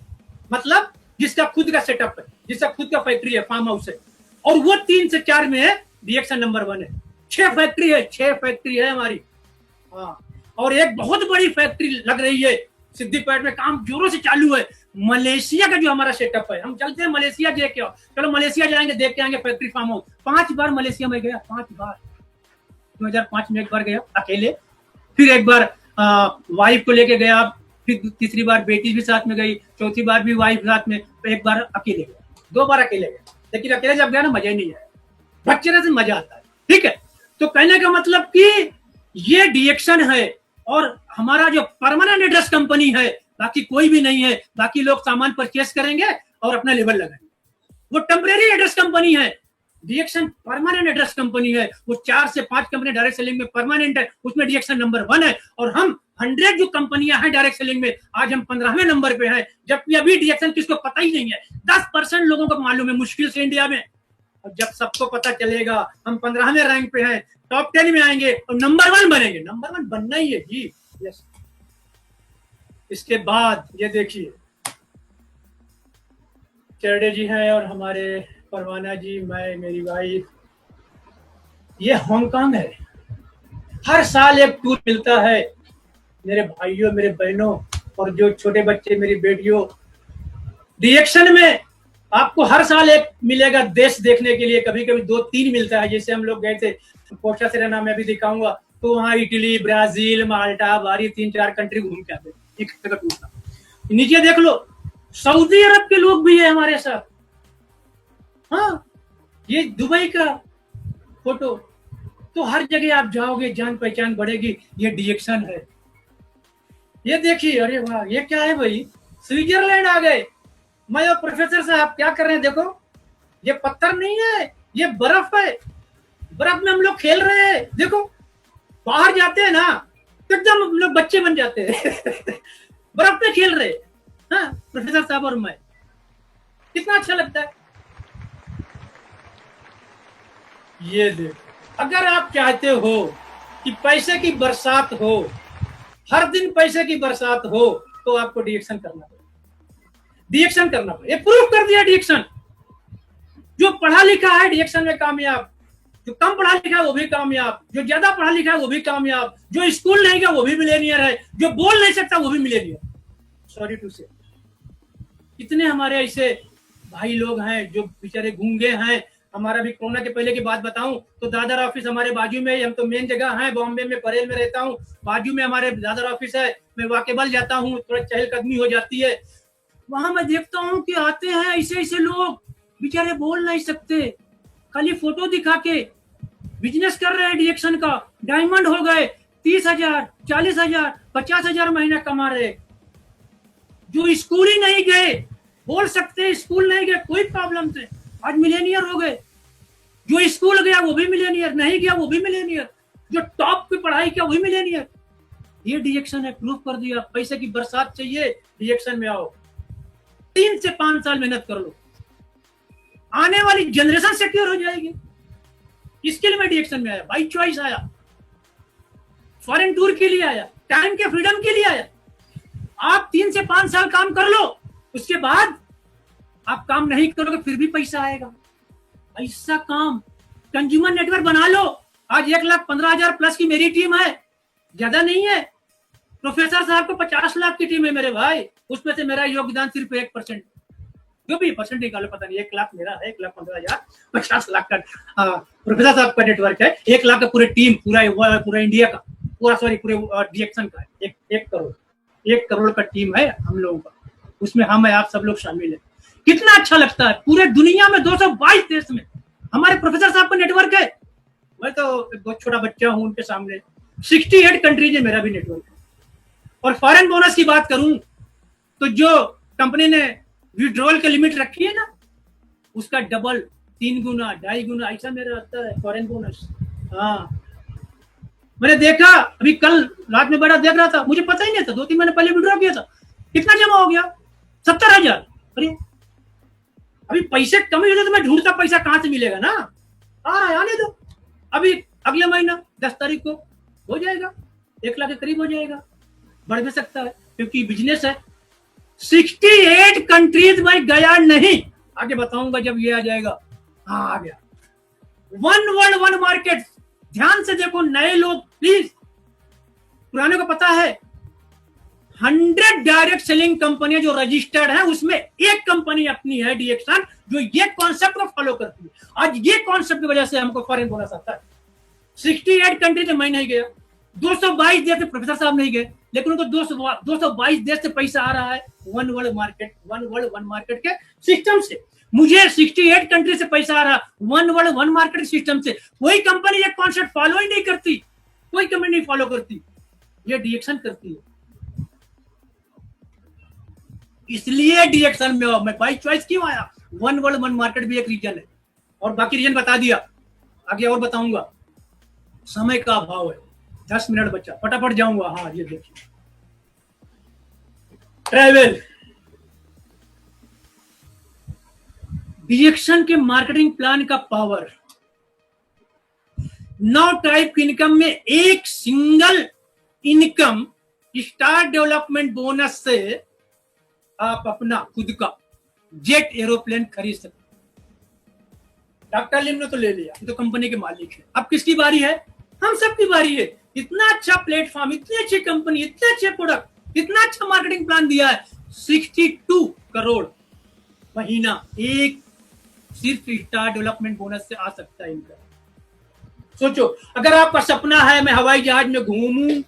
मतलब जिसका खुद का सेटअप है, जिसका खुद का फैक्ट्री है, फार्म हाउस है, और वो 3 से 4 में है, रिएक्शन नंबर 1 है। 6 फैक्ट्री है, 6 फैक्ट्री है हमारी। हाँ, और एक बहुत बड़ी फैक्ट्री लग रही है सिद्दीपेट में, काम जोरों से चालू है। मलेशिया का जो हमारा सेटअप है, हम चलते हैं मलेशिया देख के, चलो मलेशिया जाएंगे, देख के आएंगे फैक्ट्री फार्म हाउस। 5 बार मलेशिया में गया, 5 बार, 2005 में एक बार गया अकेले, फिर एक बार वाइफ को लेके गया, फिर तीसरी बार बेटी भी साथ में गई, चौथी बार भी वाइफ साथ में, एक बार अकेले गया, 2 बार अकेले गया, लेकिन अकेले जब गया ना मजा ही नहीं आया, बच्चे से मजा आता है। ठीक है, तो कहने का मतलब कि ये डिएक्शन है, और हमारा जो परमानेंट एड्रेस कंपनी है, बाकी कोई भी नहीं है, बाकी लोग सामान परचेस करेंगे और अपना लेबल लगाएंगे, वो टेम्परेरी एड्रेस कंपनी है। डिएक्शन परमानेंट एड्रेस कंपनी है, वो 4 से 5 कंपनी डायरेक्ट सेलिंग में परमानेंट है, उसमें डिएक्शन नंबर 1 है, और हम 100 जो कंपनियां हैं डायरेक्ट सेलिंग में, आज हम 15वें नंबर पे हैं, जबकि अभी डिएक्शन किसको पता ही नहीं है, 10% लोगों को मालूम है मुश्किल से इंडिया में। और जब सबको पता चलेगा, हम 15वें रैंक पे हैं, टॉप 10 में आएंगे और नंबर 1 बनेंगे, नंबर 1 बनना ही है जी। यस, इसके बाद ये देखिए, चरडे जी हैं और हमारे परवाना जी, मैं, मेरी वाइफ। ये हांगकांग है। हर साल एक टूर मिलता है मेरे भाइयों, मेरे बहनों और जो छोटे बच्चे मेरी बेटियों। रिएक्शन में आपको हर साल एक मिलेगा देश देखने के लिए, कभी कभी 2-3 मिलता है। जैसे हम लोग गए थे कोस्टा सेरेना में, भी दिखाऊंगा, तो वहाँ इटली, ब्राजील, माल्टा, बारी 3-4 कंट्री घूम के आते। एक हफ्ते का टूर था। नीचे देख लो, सऊदी अरब के लोग भी है हमारे साथ। हाँ, ये दुबई का फोटो। तो हर जगह आप जाओगे जान पहचान बढ़ेगी। ये डिएक्शन है। ये देखिए, अरे वाह, ये क्या है भाई, स्विट्जरलैंड आ गए। मैं और प्रोफेसर साहब क्या कर रहे हैं, देखो, ये पत्थर नहीं है, ये बर्फ है। बर्फ में हम लोग खेल रहे हैं। देखो, बाहर जाते हैं ना तो एकदम हम लोग बच्चे बन जाते हैं। बर्फ में खेल रहे हैं। हाँ, प्रोफेसर साहब और मैं, कितना अच्छा लगता है। ये देखो, अगर आप चाहते हो कि पैसे की बरसात हो, हर दिन पैसे की बरसात हो, तो आपको डिएक्शन करना पड़ेगा। डिएक्शन करना पड़ेगा। ये प्रूफ कर दिया डिएक्शन। जो पढ़ा लिखा है डिएक्शन में कामयाब, जो कम पढ़ा लिखा है वो भी कामयाब, जो ज्यादा पढ़ा लिखा है वो भी कामयाब, जो स्कूल नहीं गया वो भी मिलेनियर है, जो बोल नहीं सकता वो भी मिलेनियर। सॉरी टू से, कितने हमारे ऐसे भाई लोग हैं जो बेचारे गूंगे हैं। हमारा भी कोरोना के पहले की बात बताऊं तो दादर ऑफिस हमारे बाजू में, हम तो मेन जगह है बॉम्बे में, परेल में रहता हूं, बाजू में हमारे दादर ऑफिस है। मैं वाकेबल जाता हूं, थोड़ा चहलकदमी हो जाती है। वहां मैं देखता हूं कि आते हैं ऐसे ऐसे लोग, बेचारे बोल नहीं सकते, खाली फोटो दिखा के बिजनेस कर रहे हैं डिएक्शन का। डायमंड हो गए, 30,000, 40,000, 50,000 महीना कमा रहे। जो स्कूल ही नहीं गए, बोल सकते स्कूल नहीं गए, कोई प्रॉब्लम से आज मिलेनियर हो गए। जो स्कूल गया वो भी मिलेनियर, नहीं गया वो भी मिलेनियर, जो टॉप की पढ़ाई किया वही मिलेनियर। ये डिएक्शन है, प्रूफ कर दिया। पैसे की बरसात चाहिए, डिएक्शन में आओ। 3 से 5 साल मेहनत कर लो, आने वाली जनरेशन सिक्योर हो जाएगी। इसके लिए मैं डिएक्शन में आया, बाई चॉइस आया, फॉरेन टूर के लिए आया, टाइम के फ्रीडम के लिए आया। आप 3 से 5 साल काम कर लो, उसके बाद आप काम नहीं करोगे फिर भी पैसा आएगा। ऐसा काम कंज्यूमर नेटवर्क बना लो। आज 1,15,000 प्लस की मेरी टीम है, ज्यादा नहीं है। प्रोफेसर साहब को 50 लाख की टीम है मेरे भाई, उसमें से मेरा योगदान सिर्फ 1%, जो भी परसेंट निकालो पता नहीं। 1 लाख मेरा है, 1,15,000, 50 लाख का प्रोफेसर साहब का नेटवर्क है। 1 लाख का पूरे टीम, पूरा इंडिया का, पूरे डिएक्शन का है। 1 करोड़ का टीम है हम लोगों का, उसमें हम है, आप सब लोग शामिल है। कितना अच्छा लगता है। पूरे दुनिया में 222 देश में हमारे प्रोफेसर साहब का नेटवर्क है। मैं तो बहुत छोटा बच्चा हूं उनके सामने। 68 कंट्रीज है मेरा भी नेटवर्क। और फॉरेन बोनस की बात करूं तो जो कंपनी ने विड्रॉल की लिमिट रखी है ना, उसका डबल, 3 गुना, 2.5 गुना ऐसा मेरा आता है फॉरेन बोनस। हाँ, मैंने देखा अभी कल रात में बड़ा देख रहा था, मुझे पता ही नहीं था, 2-3 महीने पहले विड्रॉ किया था, कितना जमा हो गया, 70,000। अरे अभी पैसे कम ही होते तो मैं ढूंढता पैसा कहां से मिलेगा ना। आने दो, अभी अगले महीना 10 तारीख को हो जाएगा, 1 लाख के करीब हो जाएगा, बढ़ भी सकता है क्योंकि बिजनेस है। 68 कंट्रीज में गया नहीं, आगे बताऊंगा जब ये आ जाएगा। हाँ, आ गया। 1 वर्ल्ड 1 मार्केट। ध्यान से देखो नए लोग प्लीज, पुराने को पता है 100 डायरेक्ट सेलिंग कंपनियां जो रजिस्टर्ड है उसमें एक कंपनी अपनी है डिएक्शन, जो ये कॉन्सेप्ट को फॉलो करती है। आज ये कॉन्सेप्ट की वजह से हमको फॉरेन बोनस आता है। 68 कंट्री में मैं नहीं गया, 222 देश से प्रोफेसर साहब नहीं गए, लेकिन उनको 222 देश से पैसा आ रहा है 1 वर्ल्ड 1 मार्केट के सिस्टम से। मुझे 68 कंट्री से पैसा आ रहा 1 वर्ल्ड 1 मार्केट सिस्टम से। कोई कंपनी ये कॉन्सेप्ट फॉलो ही नहीं करती, कोई कंपनी नहीं फॉलो करती, ये डिएक्शन करती है। इसलिए डिएक्शन में मैं बाई चॉइस क्यों आया। 1 वर्ल्ड 1 मार्केट भी एक रीजन है, और बाकी रीजन बता दिया, आगे और बताऊंगा। समय का अभाव है, 10 मिनट बचा, फटाफट जाऊंगा। हाँ, ये देखिए, ट्रैवल डिएक्शन के मार्केटिंग प्लान का पावर। 9 टाइप इनकम में एक single income star development bonus से आप अपना खुद का जेट एरोप्लेन खरीद सकते। डॉक्टर लिम ने तो ले लिया, ये तो कंपनी के मालिक है। अब किसकी बारी है? हम सबकी बारी है। इतना अच्छा प्लेटफॉर्म, इतनी अच्छी कंपनी, इतने अच्छे प्रोडक्ट, इतना अच्छा मार्केटिंग प्लान दिया है। 62 करोड़ महीना एक सिर्फ स्टार डेवलपमेंट बोनस से आ सकता है इनका। सोचो, अगर आपका सपना है मैं हवाई जहाज में घूमूं,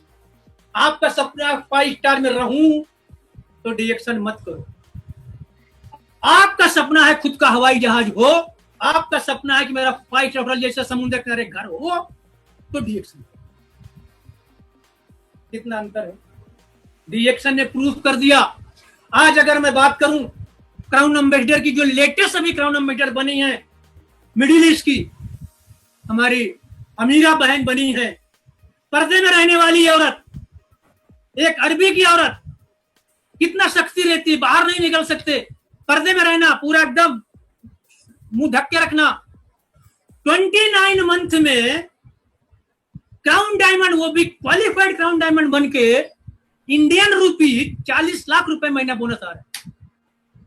आपका सपना 5 स्टार में रहूं, तो डिएक्शन मत करो। आपका सपना है खुद का हवाई जहाज हो, आपका सपना है कि मेरा 5 स्टार होटल जैसा समुद्र किनारे घर हो, तो डिएक्शन। कितना अंतर है। डिएक्शन ने प्रूफ कर दिया। आज अगर मैं बात करूं क्राउन एम्बेसडर की, जो लेटेस्ट अभी क्राउन एम्बेसडर बनी है मिडिल ईस्ट की, हमारी अमीरा बहन बनी है, पर्दे में रहने वाली औरत, एक अरबी की औरत, कितना शक्ति रहती है, बाहर नहीं निकल सकते, पर्दे में रहना, पूरा एकदम मुंह ढक के रखना। 29 मंथ में क्राउन डायमंड, वो भी क्वालिफाइड क्राउन डायमंड बन के इंडियन रूपी 40 लाख रुपए महीना बोनस आ रहा है।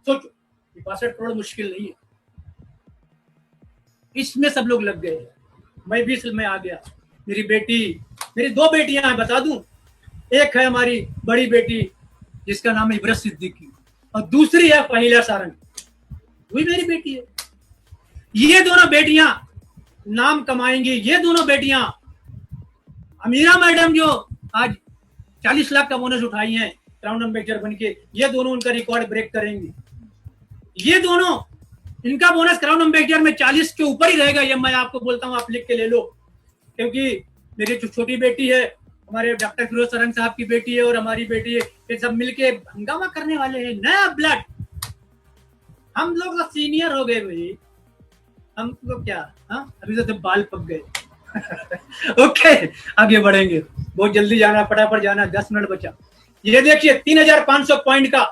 सोचो, 62 करोड़ मुश्किल नहीं है। इसमें सब लोग लग गए। मैं भी इसमें आ गया। मेरी बेटी, मेरी 2 बेटियां हैं, बता दूं। एक है हमारी बड़ी बेटी जिसका नाम है इब्रत सिद्दीकी, और दूसरी है फहीला सारंग, वही मेरी बेटी है। ये दोनों बेटियां नाम कमाएंगी। ये दोनों बेटियां, अमीरा मैडम जो आज 40 लाख का बोनस उठाई हैं क्राउन एम्बेसडर बन के, ये दोनों उनका रिकॉर्ड ब्रेक करेंगी। ये दोनों, इनका बोनस क्राउन एम्बेसडर में 40 के ऊपर ही रहेगा। ये मैं आपको बोलता हूं, आप लिख के ले लो, क्योंकि मेरी जो छोटी बेटी है, हमारे डॉक्टर फिरोज सरंग साहब की बेटी है, और हमारी बेटी है, ये सब मिलके हंगामा करने वाले हैं। नया ब्लड। हम लोग तो सीनियर हो गए भाई, हम लोग क्या, अभी तो बाल पक गए। ओके, आगे बढ़ेंगे, बहुत जल्दी जाना, फटाफट जाना, 10 मिनट बचा। ये देखिए 3500 पॉइंट का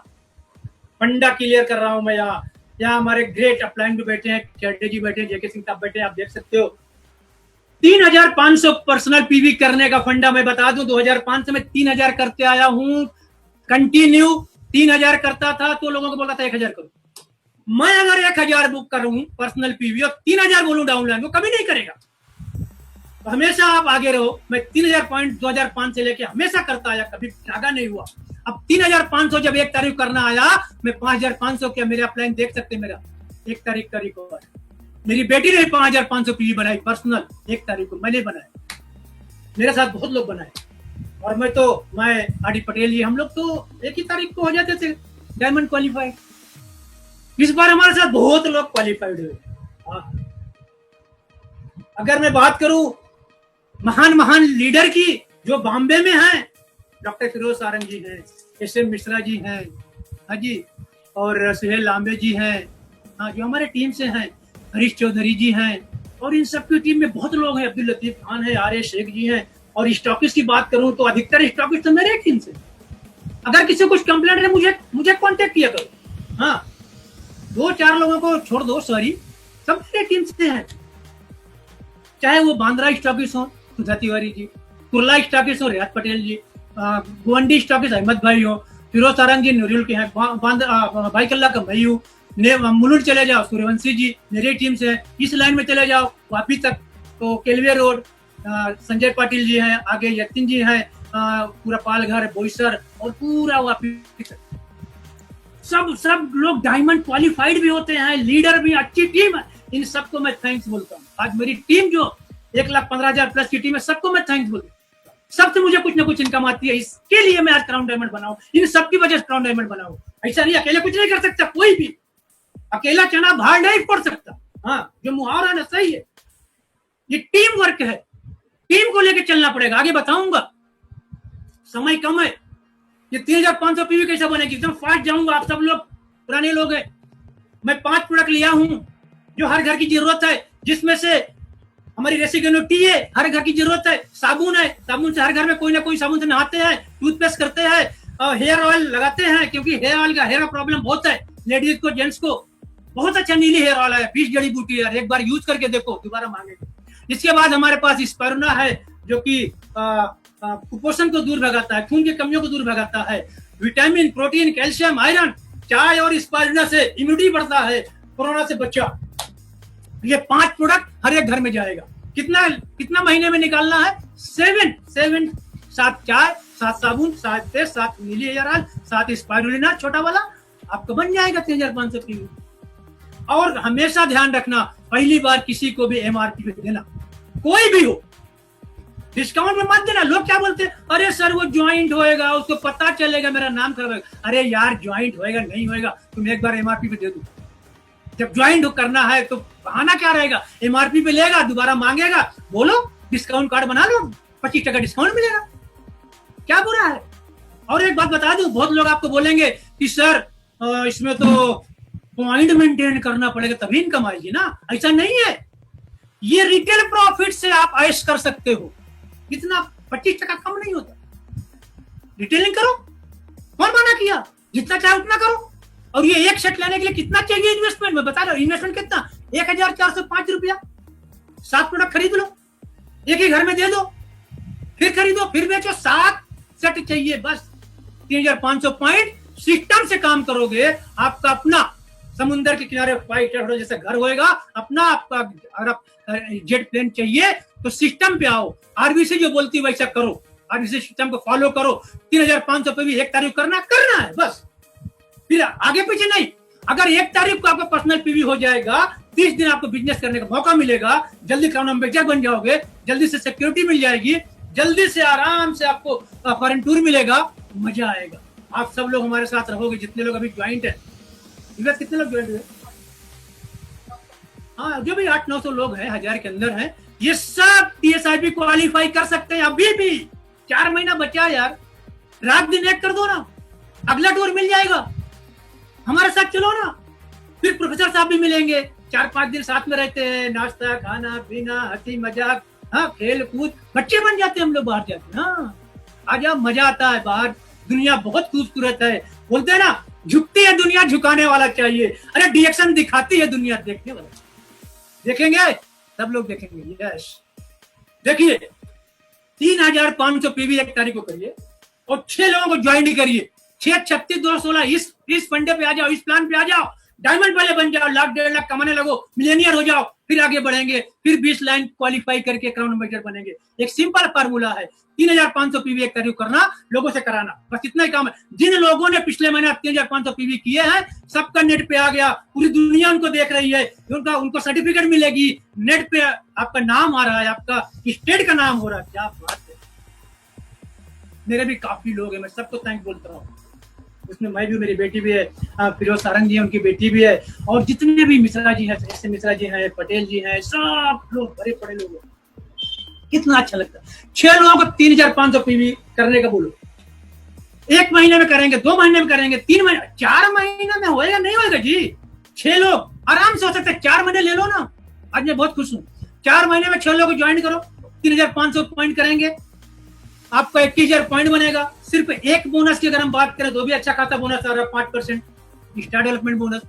फंडा क्लियर कर रहा हूं मैं। यहाँ हमारे ग्रेट अपलाइन भी बैठे हैं, चैटे जी बैठे हैं, जेके सिंह साहब बैठे हैं, आप देख सकते हो। 3500 पर्सनल पीवी करने का फंडा। मैं बता दूं, 2005 से मैं 3000 करते आया हूं कंटिन्यू। 3000 करता था तो लोगों को बोलता था 1000 करो। मैं अगर 1000 बुक करूं पर्सनल पीवी और 3000 बोलूं डाउनलाइन, वो कभी नहीं करेगा। तो हमेशा आप आगे रहो। मैं 3000 पॉइंट 2005 से लेके हमेशा करता आया, कभी भागा नहीं हुआ। अब 3500 जब 1 तारीख करना आया, मैं 5500 किया। मेरे अपलाइन देख सकते, मेरा 1 तारीख का रिकॉर्ड। मेरी बेटी ने 5500 पीवी बनाई पर्सनल 1 तारीख को, मैंने बनाया। मेरे साथ बहुत लोग बनाए, और मैं आरडी पटेल जी, हम लोग तो 1 ही तारीख को हो जाते थे डायमंड क्वालिफाइड। इस बार हमारे साथ बहुत लोग क्वालिफाइड हुए। अगर मैं बात करूं महान लीडर की, जो बॉम्बे में हैं, डॉक्टर फिरोज सारंग जी हैं, एसएम मिश्रा जी हैं, हाँ जी, और सुहेल लांबे जी हैं, हाँ, जो हमारे टीम से हैं, हरीश चौधरी जी हैं, और इन सबकी टीम में बहुत लोग हैं। अब्दुल लतीफ खान है, आर ए शेख जी हैं। और स्टॉकिस्ट की बात करूं तो अधिकतर स्टॉकिस्ट तो मेरे टीम से। अगर किसी को कुछ कंप्लेंट है, मुझे कांटेक्ट किया करो। हाँ, 2-4 लोगों को छोड़ दो, सॉरी, सब मेरे टीम से हैं। चाहे वो बांद्रा स्टॉकिस्ट हो सुधा तिवारी जी, कुर्ला स्टॉकिस्ट हो रियाज पटेल जी, गुवंडी स्टॉकिस्ट अहमद भाई हो, फिरोज सारंग जी नूरुल के हैं, भाई कल्ला का मैं हूँ, मुलुंड चले जाओ सूर्यवंशी जी मेरी टीम से है। इस लाइन में चले जाओ वापी तक तो केलवे रोड, संजय पाटिल जी हैं, आगे यतिन जी हैं, पूरा पालघर, बोईसर, और पूरा वापी तक सब लोग डायमंड क्वालिफाइड भी होते हैं, लीडर भी, अच्छी टीम है। इन सबको मैं थैंक्स बोलता हूँ। आज मेरी टीम जो 1,15,000 प्लस की टीम है, सबको मैं थैंक्स बोलता हूँ। सबसे मुझे कुछ ना कुछ इनकम आती है, इसके लिए मैं आज क्राउन डायमंड बनाऊं, इन सबकी वजह से क्राउन डायमंड बनाऊं। ऐसा नहीं अकेले कुछ नहीं कर सकता, कोई भी अकेला चना भार नहीं फोड़ सकता। हाँ, जो मुहावरा ना सही है, ये टीम वर्क है, टीम को लेकर चलना पड़ेगा। आगे बताऊंगा, समय कम है। ये 3500 पीवी कैसे बनेगी, एकदम फास्ट जाऊंगा। आप सब लोग पुराने लोग हैं। मैं 5 प्रोडक्ट लिया हूं जो हर घर की जरूरत है, जिसमें से हमारी रेसिगेनो टी है, हर घर की जरूरत है। साबुन है, साबुन से हर घर में कोई ना कोई साबुन से नहाते हैं, टूथपेस्ट करते हैं, और हेयर ऑयल लगाते हैं, क्योंकि हेयर ऑयल का हेयर प्रॉब्लम बहुत है लेडीज को, जेंट्स को। बहुत अच्छा नीली हेयर ऑयल है, 20 जड़ी बूटी है, एक बार यूज करके देखो, दोबारा मांगेंगे। इसके बाद हमारे पास स्पारुना है, जो कि कुपोषण को दूर भगाता है, खून की कमियों को दूर भगाता है, विटामिन, प्रोटीन, कैल्शियम, आयरन, चाय और स्पाइरुलिना से इम्यूनिटी बढ़ता है, कोरोना से बचा। ये 5 प्रोडक्ट हर एक घर में जाएगा। कितना कितना महीने में निकालना है? 7 7 चाय, 7 साबुन, 7 तेल, 7 नीली हेयर ऑयल, 7 स्पाइरुलिना छोटा वाला, आपका बन जाएगा 3500 पीवी। और हमेशा ध्यान रखना, पहली बार किसी को भी एमआरपी पे देना, कोई भी हो, डिस्काउंट में मत देना। लोग क्या बोलते हैं, अरे सर वो ज्वाइंट होएगा, उसको पता चलेगा मेरा नाम खराब होगा। अरे यार ज्वाइंट होएगा नहीं होएगा, तुम एक बार एमआरपी पे दे दो। जब ज्वाइंट करना है तो बहाना क्या रहेगा? एमआरपी पे लेगा, दोबारा मांगेगा, बोलो डिस्काउंट कार्ड बना लो, 25% डिस्काउंट मिलेगा, क्या बुरा है? और एक बात बता दूं, बहुत लोग आपको बोलेंगे कि सर इसमें तो पॉइंट मेंटेन करना पड़ेगा तभी इनकम आएगी ना। ऐसा नहीं है, ये रिटेल प्रॉफिट से आप ऐश कर सकते हो, इतना 25% कम नहीं होता। रिटेलिंग करो, कौन मना किया? जितना चाहे उतना करो। और ये एक सेट लेने के लिए कितना चाहिए इन्वेस्टमेंट? मैं बता रहा हूं, इन्वेस्टमेंट कितना? 1405 रुपया, 7 प्रोडक्ट खरीद लो, एक ही घर में दे दो, फिर खरीदो, फिर बेचो। 7 सेट चाहिए बस, 3500 पॉइंट। सिस्टम से काम करोगे, आपका अपना समुद्र के किनारे 5 स्टार जैसा घर होएगा अपना। आपका अगर आप जेट प्लेन चाहिए तो सिस्टम पे आओ, आरबीसी जो बोलती है वैसा करो, आरबीसी सिस्टम को फॉलो करो। 3500 पे भी 1 तारीख करना है बस, फिर आगे पीछे नहीं। अगर 1 तारीख को आपका पर्सनल पीवी हो जाएगा, 30 दिन आपको बिजनेस करने का मौका मिलेगा, जल्दी क्राउन एम्बेसडर बन जाओगे, जल्दी से सिक्योरिटी मिल जाएगी, जल्दी से आराम से आपको फॉरेन टूर मिलेगा, मजा आएगा। आप सब लोग हमारे साथ रहोगे, जितने लोग अभी ज्वाइंट है। कितने लोग ज्वाइंट हुए? हाँ, जो भी 800-900 लोग हैं, 1000 के अंदर हैं, ये सब टीएसआईपी क्वालिफाई कर सकते हैं। अभी भी 4 महीना बचा यार, रात दिन एक कर दो ना, अगला टूर मिल जाएगा। हमारे साथ चलो ना, फिर प्रोफेसर साहब भी मिलेंगे, 4-5 दिन साथ में रहते हैं, नाश्ता खाना पीना, हंसी मजाक, हाँ खेल कूद, बच्चे बन जाते हैं हम लोग बाहर जाते हैं। हाँ आ जाओ, मजा आता है बाहर, दुनिया बहुत खूबसूरत है। बोलते हैं ना, झुकती है दुनिया, झुकाने वाला चाहिए। अरे डिएक्शन दिखाती है दुनिया, देखने वाला। देखेंगे सब लोग, देखेंगे। यस, देखिए 3500 पीवी 1 तारीख को करिए और 6 लोगों को ज्वाइन करिए। 6 36 216 इस फंडे पे आ जाओ, इस प्लान पे आ जाओ, डायमंड वाले बन जाओ, लाख 1.5 लाख कमाने लगो, मिलेनियर हो जाओ, फिर आगे बढ़ेंगे, फिर 20 लाइन क्वालिफाई करके क्राउन एम्बेसडर बनेंगे। एक सिंपल फार्मूला है, 3500 पीवी 1 तारीख करना, लोगों से कराना, बस इतना ही काम है। जिन लोगों ने पिछले महीने 3500 पीवी किए हैं, सबका नेट पे आ गया, पूरी दुनिया उनको देख रही है, उनको सर्टिफिकेट मिलेगी, नेट पे आपका नाम आ रहा है, आपका स्टेट का नाम हो रहा है। क्या बात है। मेरे भी काफी लोग हैं, मैं सबको थैंक बोलता हूँ। उसमें मैं भी, मेरी बेटी भी है, फिरोज सारंग जी है, उनकी बेटी भी है, और जितने भी मिश्रा जी हैं, ऐसे मिश्रा जी हैं, पटेल जी हैं, सब लोग बड़े बड़े लोग हैं। कितना अच्छा लगता है। 6 लोगों को 3500 पीवी करने का बोलो, 1 महीने में करेंगे, 2 महीने में करेंगे, 3 महीने, 4 महीने में होएगा नहीं होएगा जी। 6 लोग आराम से हो सकते हैं, 4 महीने ले लो ना। आज मैं बहुत खुश हूँ, 4 महीने में 6 लोगों को ज्वाइन करो, 3500 पॉइंट करेंगे, आपका 21,000 पॉइंट बनेगा। सिर्फ एक बोनस की अगर हम बात करें तो भी अच्छा खासा बोनस आ रहा है, 5% स्टार डेवलपमेंट बोनस।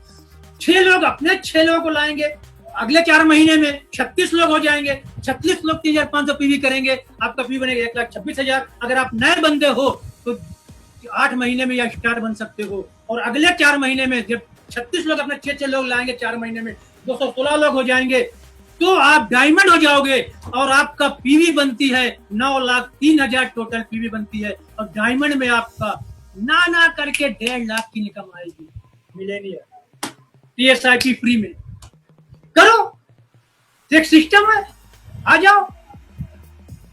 6 लोग अपने 6 लोगों को लाएंगे, अगले 4 महीने में 36 लोग हो जाएंगे। 36 लोग 3500 पीवी करेंगे, आपका पीवी बनेगा 1,26,000। अगर आप नए बंदे हो तो 8 महीने में या स्टार बन सकते हो। और अगले 4 महीने में जब 36 लोग अपने 6 लोग लाएंगे, 4 महीने में 216 लोग हो जाएंगे, तो आप डायमंड हो जाओगे। और आपका पीवी बनती है 9,03,000 टोटल पीवी बनती है, और डायमंड में आपका ना करके 1.5 लाख की इनकम आएगी। मिलेनियर टीएसआईपी फ्री में करो, एक सिस्टम है, आ जाओ।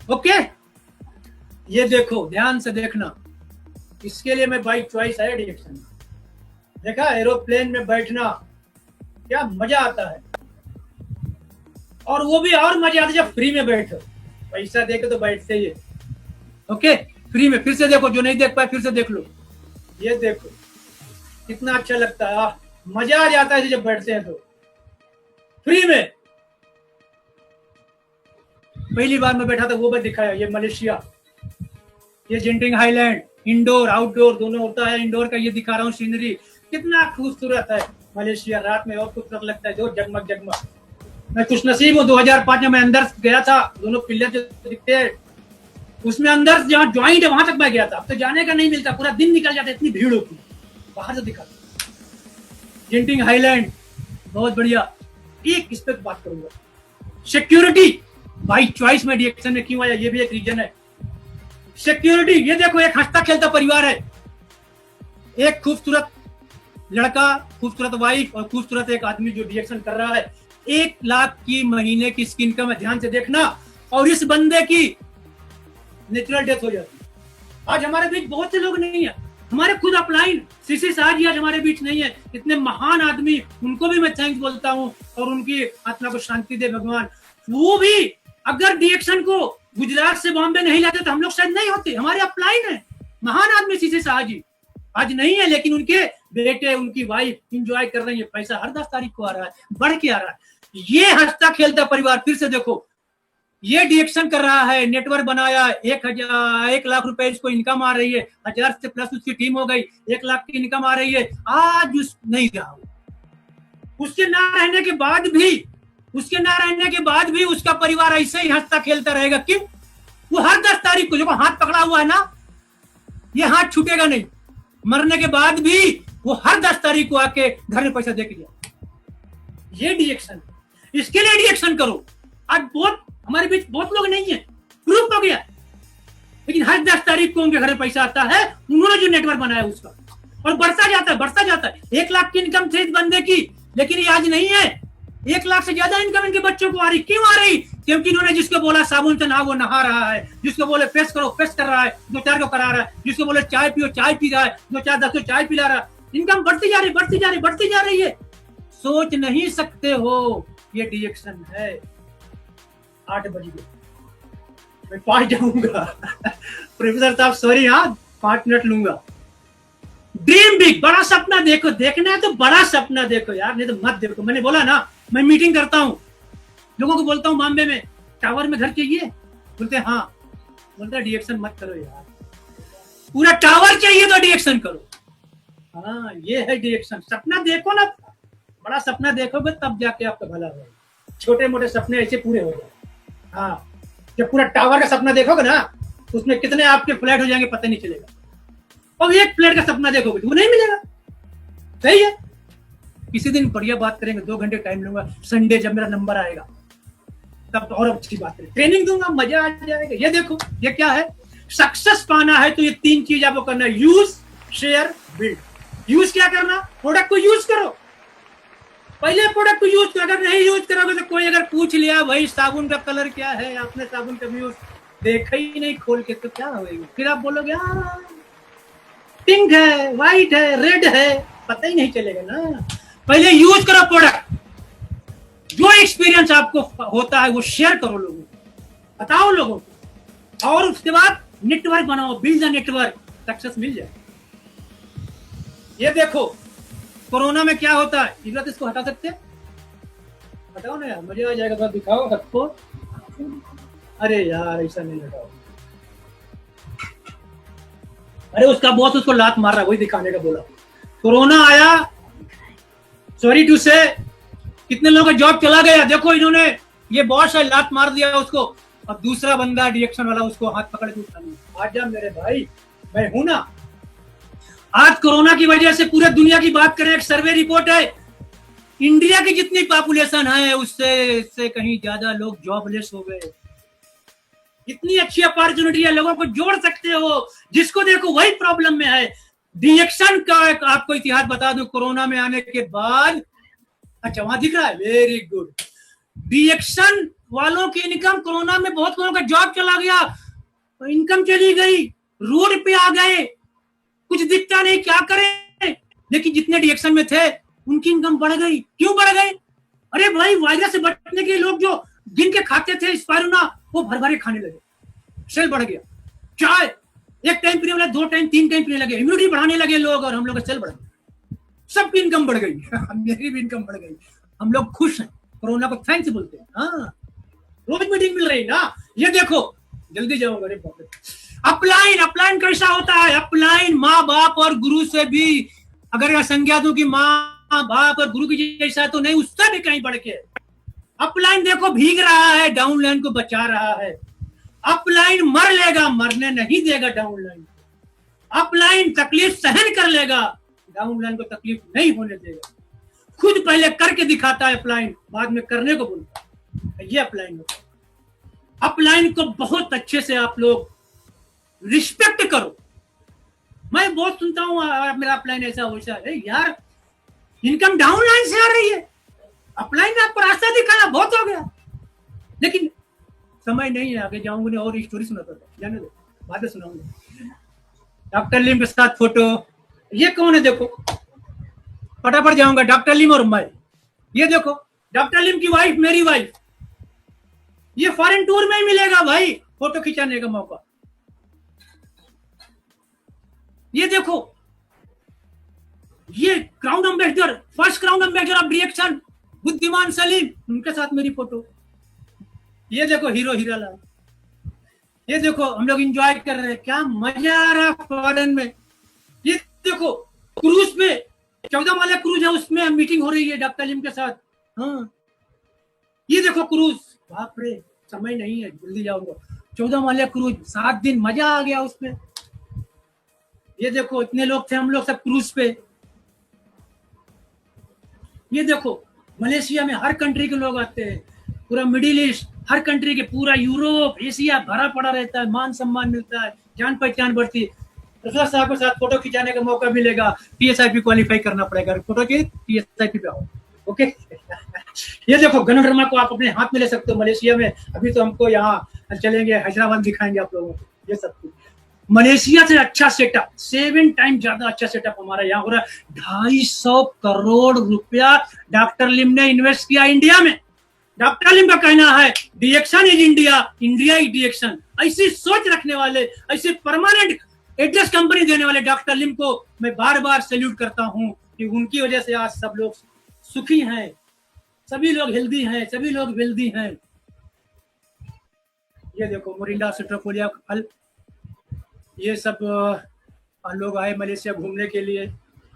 ओके, ये देखो, ध्यान से देखना, इसके लिए मैं बाई चॉइस है डिएक्शन। देखा एरोप्लेन में बैठना क्या मजा आता है, और वो भी और मजा आता है जब फ्री में बैठो। पैसा देके तो बैठते ही है। ओके, फ्री में। फिर से देखो, जो नहीं देख पाए फिर से देख लो। ये देखो कितना अच्छा लगता है, मजा आ जाता है जब बैठते हैं तो फ्री में। पहली बार मैं बैठा था वो भी दिखाया, ये मलेशिया, ये जिंटिंग हाईलैंड, इंडोर आउटडोर दोनों होता है। इंडोर का ये दिखा रहा हूँ सीनरी, कितना खूबसूरत है मलेशिया। रात में और खूबसूरत लगता है, जो जगमग जगमग। मैं खुश नसीब हूँ, 2005 में मैं अंदर गया था, दोनों पिलर जो दिखते हैं उसमें अंदर जहाँ ज्वाइंट है वहां तक मैं गया था। अब तो जाने का नहीं मिलता, पूरा दिन निकल जाता है, इतनी भीड़ होती है। बाहर से दिखा जेंटिंग हाईलैंड, बहुत बढ़िया। एक इस पर बात करूंगा, सिक्योरिटी। बाई चॉइस में डिएक्शन में क्यों आया, ये भी एक रीजन है। सिक्योरिटी, ये देखो एक हंसता खेलता परिवार है, एक खूबसूरत लड़का, खूबसूरत वाइफ और खूबसूरत एक आदमी जो डिएक्शन कर रहा है। 1 लाख की महीने की इसकी इनकम है, ध्यान से देखना, और इस बंदे की नेचुरल डेथ हो जाती है। आज हमारे बीच बहुत से लोग नहीं है, हमारे खुद अपलाइन सीसी शाह जी आज हमारे बीच नहीं है। इतने महान आदमी, उनको भी मैं थैंक्स बोलता हूँ और उनकी आत्मा को शांति दे भगवान। वो भी अगर डिएक्शन को गुजरात से बॉम्बे नहीं लाते तो हम लोग शायद नहीं होते। हमारे अपलाइन है, महान आदमी सीसी शाह जी आज नहीं है, लेकिन उनके बेटे, उनकी वाइफ इंजॉय कर रही है, पैसा हर 10 तारीख को आ रहा है, बढ़ के आ रहा है। ये हंसता खेलता परिवार, फिर से देखो, ये डिएक्शन कर रहा है, नेटवर्क बनाया, 1 लाख रुपए इसको इनकम आ रही है, 1000 से प्लस उसकी टीम हो गई, 1 लाख की इनकम आ रही है। आज उस नहीं रहा, उसके ना रहने के बाद भी उसका परिवार ऐसे ही हंसता खेलता रहेगा। क्यों? वो हर 10 तारीख को, जो हाथ पकड़ा हुआ है ना, ये हाथ छूटेगा नहीं। मरने के बाद भी वो हर 10 तारीख को आके घर में पैसा दे के गया। ये डिएक्शन, इसके लिए डिएक्शन करो। आज बहुत हमारे बीच बहुत लोग नहीं है, प्रूफ हो गया, लेकिन हर 10 तारीख को उनके घर में पैसा आता है, उन्होंने जो नेटवर्क बनाया उसका, और बढ़ता जाता है। 1 लाख की इनकम थी इस बंदे की, लेकिन ये आज नहीं है। 1 लाख से ज्यादा इनकम इनके बच्चों को आ रही। क्यों आ रही? क्योंकि इन्होंने जिसको बोला साबुन से नहा, वो नहा रहा है, जिसको बोले फेस करो फेस कर रहा है, 2-4 को करा रहा है, जिसको बोले चाय पियो चाय पी रहा है, 2-4-10 चाय पिला रहा है। इनकम बढ़ती जा रही है। सोच नहीं सकते हो, ये डिएक्शन है। 8 बज गए, मैं 5 जाऊंगा। प्रोफेसर साहब सॉरी, हाँ 5 मिनट लूंगा। ड्रीम बिग, बड़ा सपना देखो, देखना है तो बड़ा सपना देखो यार, नहीं तो मत देखो। मैंने बोला ना, मैं मीटिंग करता हूँ, लोगों को बोलता हूँ बॉम्बे में टावर में घर चाहिए, बोलते हाँ, बोलते डिएक्शन मत करो यार, पूरा टावर चाहिए तो डिएक्शन करो। हाँ ये है डिएक्शन। सपना देखो ना, बड़ा सपना देखोगे तब जाके आपका भला होगा। छोटे मोटे सपने ऐसे पूरे हो जाए। हाँ, जब पूरा टावर का सपना देखोगे ना, तो उसमें कितने आपके फ्लैट हो जाएंगे पता नहीं चलेगा। और एक फ्लैट का सपना देखोगे तो वो नहीं मिलेगा। सही है, किसी दिन बढ़िया बात करेंगे, 2 घंटे टाइम लूंगा, संडे जब मेरा नंबर आएगा तब और अच्छी बात करेंगे, ट्रेनिंग दूंगा, मजा आ जाएगा। ये देखो, ये क्या है, सक्सेस पाना है तो ये 3 चीज आपको करना है, यूज, शेयर, बिल्ड। यूज क्या करना? प्रोडक्ट को यूज करो, पहले प्रोडक्ट को यूज करो। अगर नहीं यूज करोगे तो कोई अगर पूछ लिया भाई साबुन का कलर क्या है, आपने साबुन का यूज देखा ही नहीं खोल के, तो क्या होगा? फिर आप बोलोगे पिंक है, व्हाइट है, रेड है, पता ही नहीं चलेगा ना। पहले यूज करो प्रोडक्ट, जो एक्सपीरियंस आपको होता है वो शेयर करो लोगों को, बताओ लोगों को, और उसके बाद नेटवर्क बनाओ, बिल्ड द नेटवर्क, सक्सेस मिल जाए। ये देखो कोरोना में क्या होता है, इधर इसको हटा सकते हैं? हटाओ ना यार, मजा आ जाएगा। तो दिखाओ सबको। अरे यार ऐसा नहीं हटाओ। अरे उसका बॉस उसको लात मार रहा है, वही दिखाने का बोला। कोरोना आया, सॉरी टू से, कितने लोगों का जॉब चला गया। देखो इन्होंने, ये बॉस है, लात मार दिया उसको, अब दूसरा बंदा डिएक्शन वाला उसको हाथ पकड़ के उठा लिया। आ जा मेरे भाई, मैं हूं ना। आज कोरोना की वजह से पूरे दुनिया की बात करें, एक सर्वे रिपोर्ट है, इंडिया की जितनी पॉपुलेशन है उससे कहीं ज्यादा लोग जॉबलेस हो गए। इतनी अच्छी अपॉर्चुनिटी है, लोगों को जोड़ सकते हो, जिसको देखो वही प्रॉब्लम में है। डिएक्शन का आपको इतिहास बता दूं, कोरोना में आने के बाद, अच्छा वहां दिख रहा है, वेरी गुड। डिएक्शन वालों की इनकम, कोरोना में बहुत लोगों का जॉब चला गया, इनकम चली गई, रोड पे आ गए, कुछ दिखता नहीं, क्या करें। लेकिन जितने डिएक्शन में थे उनकी इनकम बढ़ गई। क्यों बढ़ गई? अरे भाई वायरस से बचने के लोग जो दिन के खाते थे स्पाइरुलिना, वो भर भर खाने लगे, सेल बढ़ गया। चाय एक टाइम पीने वाला 2 टाइम 3 टाइम पीने लगे, इम्यूनिटी बढ़ाने लगे लोग, और हम लोग का सेल बढ़ गया, सबकी इनकम बढ़ गई। मेरी भी इनकम बढ़ गई, हम लोग खुश हैं, कोरोना को थैंक्स बोलते हैं। हाँ रोज मीटिंग मिल रही ना। ये देखो, जल्दी जाओ। अरे अपलाइन कैसा होता है? अपलाइन माँ बाप और गुरु से भी, अगर संज्ञा दूं कि माँ बाप और गुरु की जैसा, तो नहीं, उससे भी कहीं बढ़ के। अपलाइन देखो भीग रहा है, डाउनलाइन को बचा रहा है। अपलाइन मर लेगा, मरने नहीं देगा डाउनलाइन। अपलाइन तकलीफ सहन कर लेगा, डाउनलाइन को तकलीफ नहीं होने देगा। खुद पहले करके दिखाता है अपलाइन, बाद में करने को बोलता है। ये अपलाइन होता है। अपलाइन को बहुत अच्छे से आप लोग रिस्पेक्ट करो। मैं बहुत सुनता हूँ मेरा अपलाइन ऐसा वैसा है, यार इनकम डाउन लाइन से आ रही है, अपलाइन ने आपको रास्ता दिखाया, बहुत हो गया। लेकिन समय नहीं है, आगे जाऊंगा और स्टोरी सुनाता था, जाने दो, बाद में सुनाऊंगा। डॉक्टर लिम के साथ फोटो, ये कौन है देखो, फटाफट जाऊंगा। डॉक्टर लिम और मैं, ये देखो डॉक्टर लिम की वाइफ, मेरी वाइफ। ये फॉरेन टूर में ही मिलेगा भाई फोटो खिंचाने का मौका। ये देखो, ये crown ambassador, first crown ambassador of DXN बुद्धिमान सलीम, उनके साथ मेरी फोटो। ये देखो हीरो हीरालाल। ये देखो हम लोग एंजॉय कर रहे हैं, क्या मजा आ रहा है फॉरेन में। ये देखो क्रूज पे, 14 वाला क्रूज है, उसमें मीटिंग हो रही है डॉक्टर लिम के साथ। हाँ, ये देखो क्रूज, बाप रे समय नहीं है, जल्दी जाऊंगा। 14 वाला क्रूज, 7 दिन, मजा आ गया उसमें। ये देखो इतने लोग थे हम लोग सब क्रूज पे। ये देखो मलेशिया में हर कंट्री के लोग आते हैं, पूरा मिडिल ईस्ट, हर कंट्री के, पूरा यूरोप, एशिया भरा पड़ा रहता है, मान सम्मान मिलता है, जान पहचान बढ़ती है। रसूल साहब के साथ फोटो खिंचाने का मौका मिलेगा, पीएसआईपी क्वालिफाई करना पड़ेगा, फोटो के पीएसआईपी पे आओ, ओके। ये देखो गणधर्मा को आप अपने हाथ में ले सकते हो मलेशिया में। अभी तो हमको यहाँ चलेंगे, हैदराबाद दिखाएंगे आप लोगों को। ये सब कुछ मलेशिया से अच्छा सेटअप, 7 टाइम ज्यादा अच्छा सेटअप हमारा यहाँ हो रहा है। 250 करोड़ रुपया डॉक्टर लिम ने इन्वेस्ट किया इंडिया में। डॉक्टर लिम का कहना है डिएक्शन इज इंडिया, इंडिया इज डिएक्शन। ऐसी सोच रखने वाले, ऐसे परमानेंट एड्रेस कंपनी देने वाले डॉक्टर लिम को मैं बार बार सैल्यूट करता हूं कि उनकी वजह से आज सब लोग सुखी हैं, सभी लोग हेल्दी हैं, सभी लोग वेल्दी हैं। ये देखो मोरिंडा सिट्रोफोलिया का फल, ये सब लोग आए मलेशिया घूमने के लिए।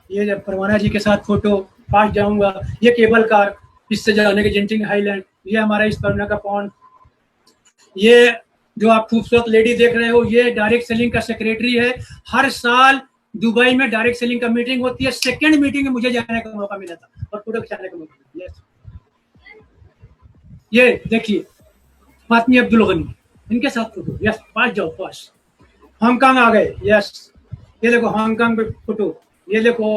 ये परवाना जी के साथ फोटो, पास जाऊंगा। ये केबल कार, इससे जाने के जेंटिंग हाईलैंड। ये हमारा इस परवाना का पॉन्ड। ये जो आप खूबसूरत लेडी देख रहे हो, ये डायरेक्ट सेलिंग का सेक्रेटरी है। हर साल दुबई में डायरेक्ट सेलिंग का मीटिंग होती है। सेकेंड मीटिंग में मुझे जाने का मौका मिला था और फोटो खिंचाने का मौका मिला। ये देखिए फातमी अब्दुल गनी, इनके साथ फोटो। यस, पास जाओ, पास। हांगकांग आ गए, यस। ये देखो हांगकांग पे फोटो। ये देखो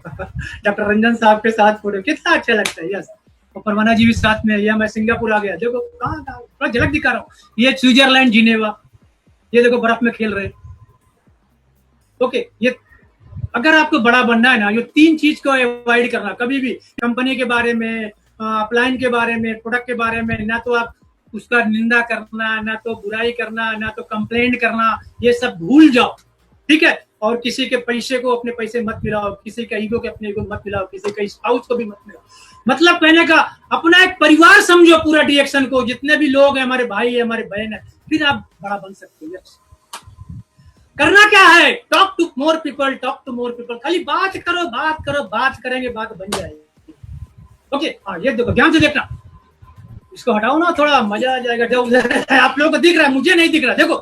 डॉक्टर रंजन साहब के साथ फोटो, कितना अच्छा लगता है। यस, और परवाना जी भी साथ में। ये मैं सिंगापुर आ गया, देखो कहाँ थोड़ा झलक दिखा रहा हूँ। ये स्विट्जरलैंड, जिनेवा। ये देखो बर्फ में खेल रहे। ओके, ये अगर आपको बड़ा बनना है ना, ये 3 चीज को अवॉइड करना कभी भी। कंपनी के बारे में, अपलाइन के बारे में, प्रोडक्ट के बारे में, ना तो आप उसका निंदा करना, ना तो बुराई करना, ना तो कंप्लेंट करना, ये सब भूल जाओ, ठीक है। और किसी के पैसे को अपने पैसे मत मिलाओ, किसी का ईगो के अपने ईगो मत मिलाओ, किसी का स्पाउस को भी मत मिलाओ। मतलब कहने का अपना एक परिवार समझो पूरा डिएक्शन को, जितने भी लोग हैं, हमारे भाई है, हमारे बहन है, फिर आप बड़ा बन सकते हो। करना क्या है, talk to more people, talk to more people. खाली बात करो, बात करो, बात करेंगे, बात बन जाएगी। ओके, हाँ ये देखो, ध्यान से देखना, इसको हटाओ ना, थोड़ा मजा आ जाएगा। जब आप लोगों को दिख रहा है, मुझे नहीं दिख रहा। देखो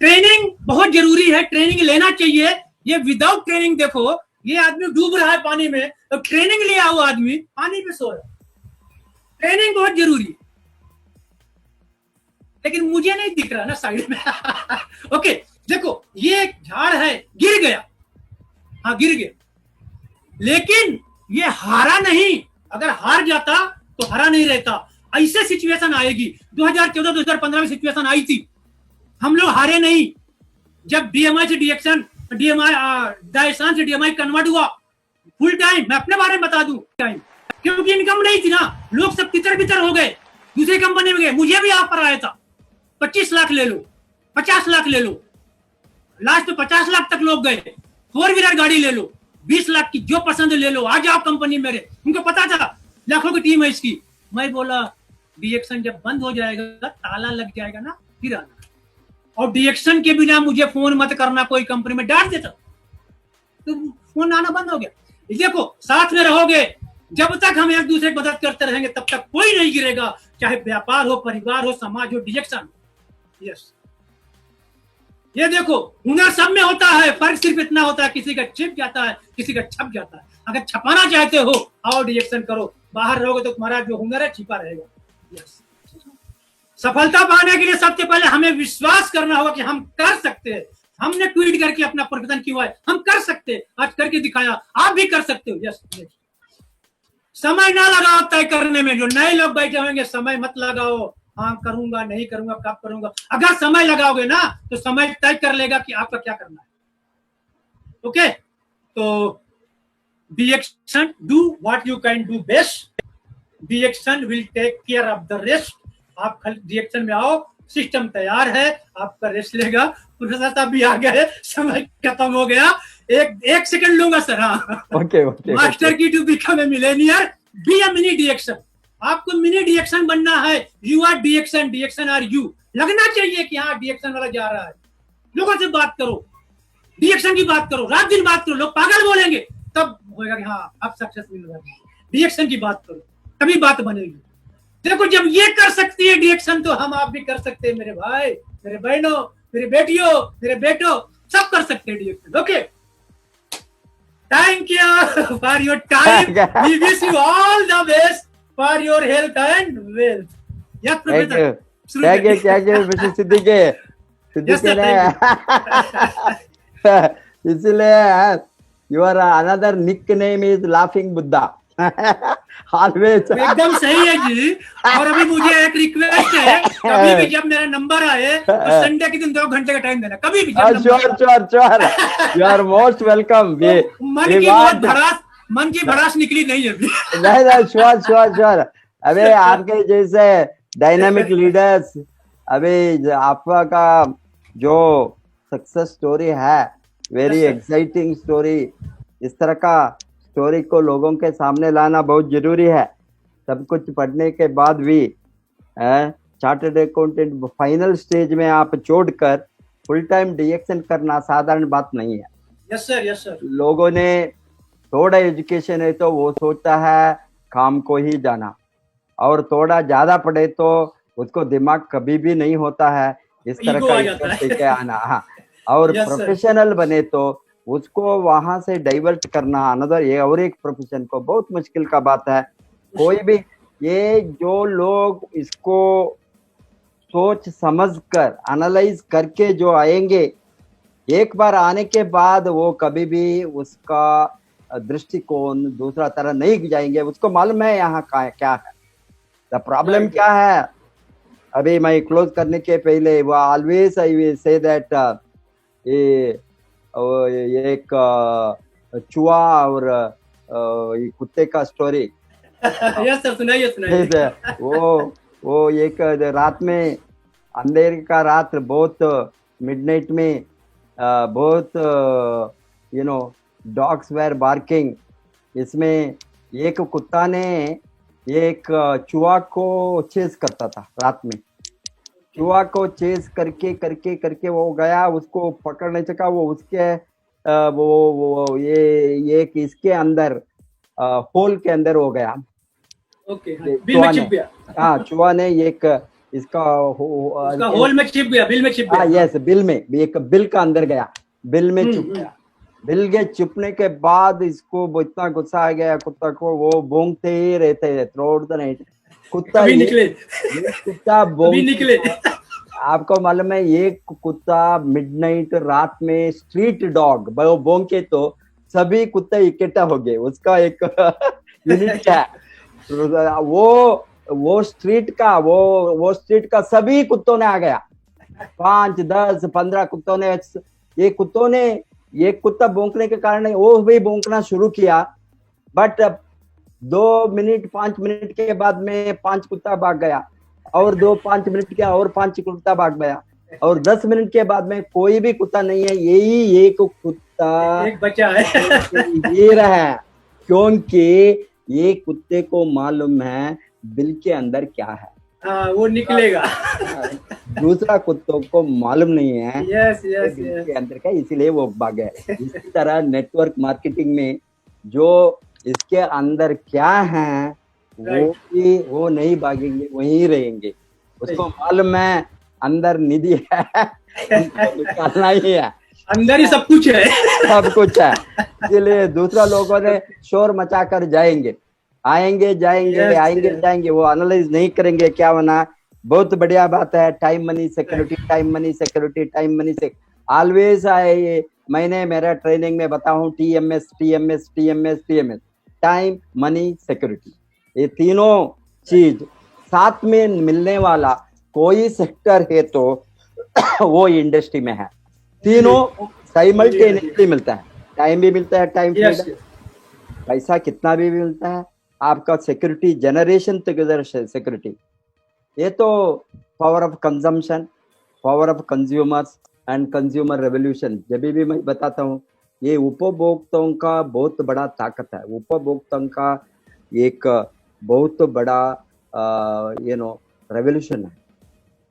ट्रेनिंग बहुत जरूरी है, ट्रेनिंग लेना चाहिए। ये विदाउट ट्रेनिंग देखो, ये आदमी डूब रहा है पानी में, तो ट्रेनिंग लिया हुआ आदमी पानी में सो रहा है। ट्रेनिंग बहुत जरूरी है, लेकिन मुझे नहीं दिख रहा ना साइड में। ओके, देखो ये एक झाड़ है, गिर गया, हाँ गिर गया, लेकिन ये हारा नहीं। अगर हार जाता तो हारा नहीं रहता। ऐसे सिचुएशन आएगी। 2014-2015 में सिचुएशन आई थी, हम लोग हारे नहीं। जब डीएमआई से डिएक्शन, डायसान से डीएमआई कन्वर्ट हुआ फुल टाइम, मैं अपने बारे में बता दूं, टाइम, क्योंकि इनकम नहीं थी ना, लोग सब तितर बितर हो गए, दूसरी कंपनी में गए। मुझे भी ऑफर आया था 25 लाख ले लो, 50 लाख ले लो, लास्ट में 50 लाख तक लोग गए। 4 व्हीलर गाड़ी ले लो, 20 लाख की, जो पसंद ले लो, आ जाओ कंपनी मेरे। उनको पता था लाखों की टीम है इसकी। मैं बोला डिएक्शन जब बंद हो जाएगा, ताला लग जाएगा ना, फिर आना। और डिएक्शन के बिना मुझे फोन मत करना, कोई कंपनी में डांट देता, तो फोन आना बंद हो गया। देखो साथ में रहोगे, जब तक हम एक दूसरे की मदद करते रहेंगे, तब तक कोई नहीं गिरेगा, चाहे व्यापार हो, परिवार हो, समाज हो, डिएक्शन। यस, ये देखो, हुनर सब में होता है, फर्क सिर्फ इतना होता है किसी का छिप जाता है, किसी का छप जाता है। अगर छपाना चाहते हो, आओ डिएक्शन करो, बाहर रहोगे तो तुम्हारा जो हुनर है छिपा रहेगा। यस। सफलता पाने के लिए सबसे पहले हमें विश्वास करना होगा कि हम कर सकते हैं। हमने ट्वीट करके अपना प्रकटन किया है, हम कर सकते हैं, आज करके दिखाया, आप भी कर सकते हो। यस। समय ना लगाओ तय करने में। जो नए लोग बैठे होंगे, समय मत लगाओ, हाँ करूंगा नहीं करूंगा कब करूंगा। अगर समय लगाओगे ना तो समय तय कर लेगा कि आपका क्या करना है। ओके, तो be action, do what you can do best, be action will take care of the rest. आप खाली रिएक्शन में आओ, सिस्टम तैयार है, आपका रेस्ट लेगा। प्रोफेसर भी आ गए, समय खत्म हो गया। एक सेकंड लूंगा सर। हाँ, okay okay. Master key to become a millionaire, be a mini DXN. आपको मिनी डिएक्शन बनना है। You are DXN, DXN are you. लगना चाहिए कि हाँ डिएक्शन वाला जा रहा है। लोगों से बात करो, डिएक्शन की बात करो, रात दिन बात करो। लोग पागल बोलेंगे, तब होगा कि हाँ अब सक्सेस मिल रहा है। डिएक्शन की बात करो, तभी बात बनेगी। देखो, जब ये कर सकती है डिएक्शन, तो हम आप भी कर सकते हैं मेरे भाई, मेरे बहनों, मेरे बेटियों, मेरे बेटों, सब कर सकते हैं DXN. Okay, thank you for your time. We wish you all the best for your health and wealth. Yes professor, thank you mister Siddiqui. Siddiqui ने इसलिए your another nickname is laughing Buddha. Always एकदम सही है जी। और अभी मुझे एक रिक्वेस्ट है, कभी भी जब मेरा नंबर आए तो संडे के दिन 2 घंटे का टाइम देना, कभी भी। Sure you are most welcome. मन की भड़ास निकली नहीं है अभी। नहीं, श्योर। अबे आपके जैसे डायनामिक लीडर्स, अभी आपका जो सक्सेस स्टोरी है, वेरी एक्साइटिंग स्टोरी, इस तरह का स्टोरी को लोगों के सामने लाना बहुत जरूरी है। सब कुछ पढ़ने के बाद भी चार्टर्ड अकाउंटेंट फाइनल स्टेज में आप छोड़कर फुल टाइम डिएक्शन करना साधारण बात नहीं है। Yes sir. लोगों ने थोड़ा एजुकेशन है तो वो सोचता है काम को ही जाना, और थोड़ा ज्यादा पढ़े तो उसको दिमाग कभी भी नहीं होता है इस तरह का इंटरेस्ट के आना। हाँ, और प्रोफेशनल बने तो उसको वहां से डाइवर्ट करना अनदर और एक प्रोफेशन को बहुत मुश्किल का बात है। कोई भी ये जो लोग इसको सोच समझ कर एनालाइज करके जो आएंगे, एक बार आने के बाद वो कभी भी उसका दृष्टिकोण दूसरा तरह नहीं जाएंगे। उसको मालूम है यहाँ का क्या है, द प्रॉब्लम क्या है। अभी मैं क्लोज करने के पहले वो always I will say that ये एक चूहा और कुत्ते का स्टोरी। यस सर, सुनाइए। वो एक रात में, अंधेरे का रात, बहुत मिडनाइट में बहुत डॉग्स वेर बार्किंग। इसमें एक कुत्ता ने एक चूहा को चेस करता था रात में। चूहा को चेस करके वो गया, उसको पकड़ नहीं सका। वो उसके वो ये एक इसके अंदर होल के अंदर हो गया। ओके, बिल में छिप गया। हाँ, चूहा ने एक इसका होल में छिप गया, बिल में छिप गया। यस, बिल में, एक बिल का अंदर गया, बिल में छुप गया। बिल के छुपने के बाद इसको इतना गुस्सा आ गया कुत्ता को, वो भौंकते ही रहते हैं थ्रू आउट द नाइट। कुत्ता निकले। आपको मालूम है, एक कुत्ता मिडनाइट रात में स्ट्रीट डॉग भौंके तो सभी कुत्ते इकट्ठा हो गए। उसका एक यूनिट है वो स्ट्रीट का सभी कुत्तों ने आ गया। 5, 10, 15 कुत्तों ने, एक कुत्ता भौंकने के कारण वो भी भौंकना शुरू किया। बट 2 मिनट 5 मिनट के बाद में 5 कुत्ता भाग गया, और 5 मिनट के और 5 कुत्ता भाग गया, और 10 मिनट के बाद में कोई भी कुत्ता नहीं है। यही एक कुत्ता एक बचा है ये रहा, क्योंकि ये कुत्ते को मालूम है बिल के अंदर क्या है। वो निकलेगा। दूसरा कुत्तों को मालूम नहीं है यस बिल के अंदर का, इसीलिए वो भाग गए। इसी तरह नेटवर्क मार्केटिंग में जो इसके अंदर क्या है वो नहीं भागेंगे, वहीं रहेंगे। उसको मालूम है अंदर निधि है, इनको निकालना ही है, अंदर ही सब कुछ है। सब कुछ है। इसलिए दूसरा लोगों ने शोर मचा कर जाएंगे, आएंगे जाएंगे, Yes, आएंगे yes. जाएंगे, वो एनालाइज नहीं करेंगे क्या बना। बहुत बढ़िया बात है, time money security, time money security, time money से ऑलवेज आए। मैंने मेरा ट्रेनिंग में बताऊं TMS TMS TMS TMS, time money security, ये तीनों चीज साथ में मिलने वाला कोई सेक्टर है तो वो इंडस्ट्री में है। तीनों साइमल्टेनियसली मिलता है, टाइम भी मिलता है, टाइम Yes, फ्रीडम, पैसा कितना भी मिलता है, आपका सिक्योरिटी जनरेशन टुगेदर सिक्योरिटी। ये तो power of consumption, power of consumers and consumer revolution. जब भी मैं बताता हूँ, ये उपभोक्ताओं का बहुत बड़ा ताकत है, उपभोक्ताओं का एक बहुत बड़ा रेवोल्यूशन है,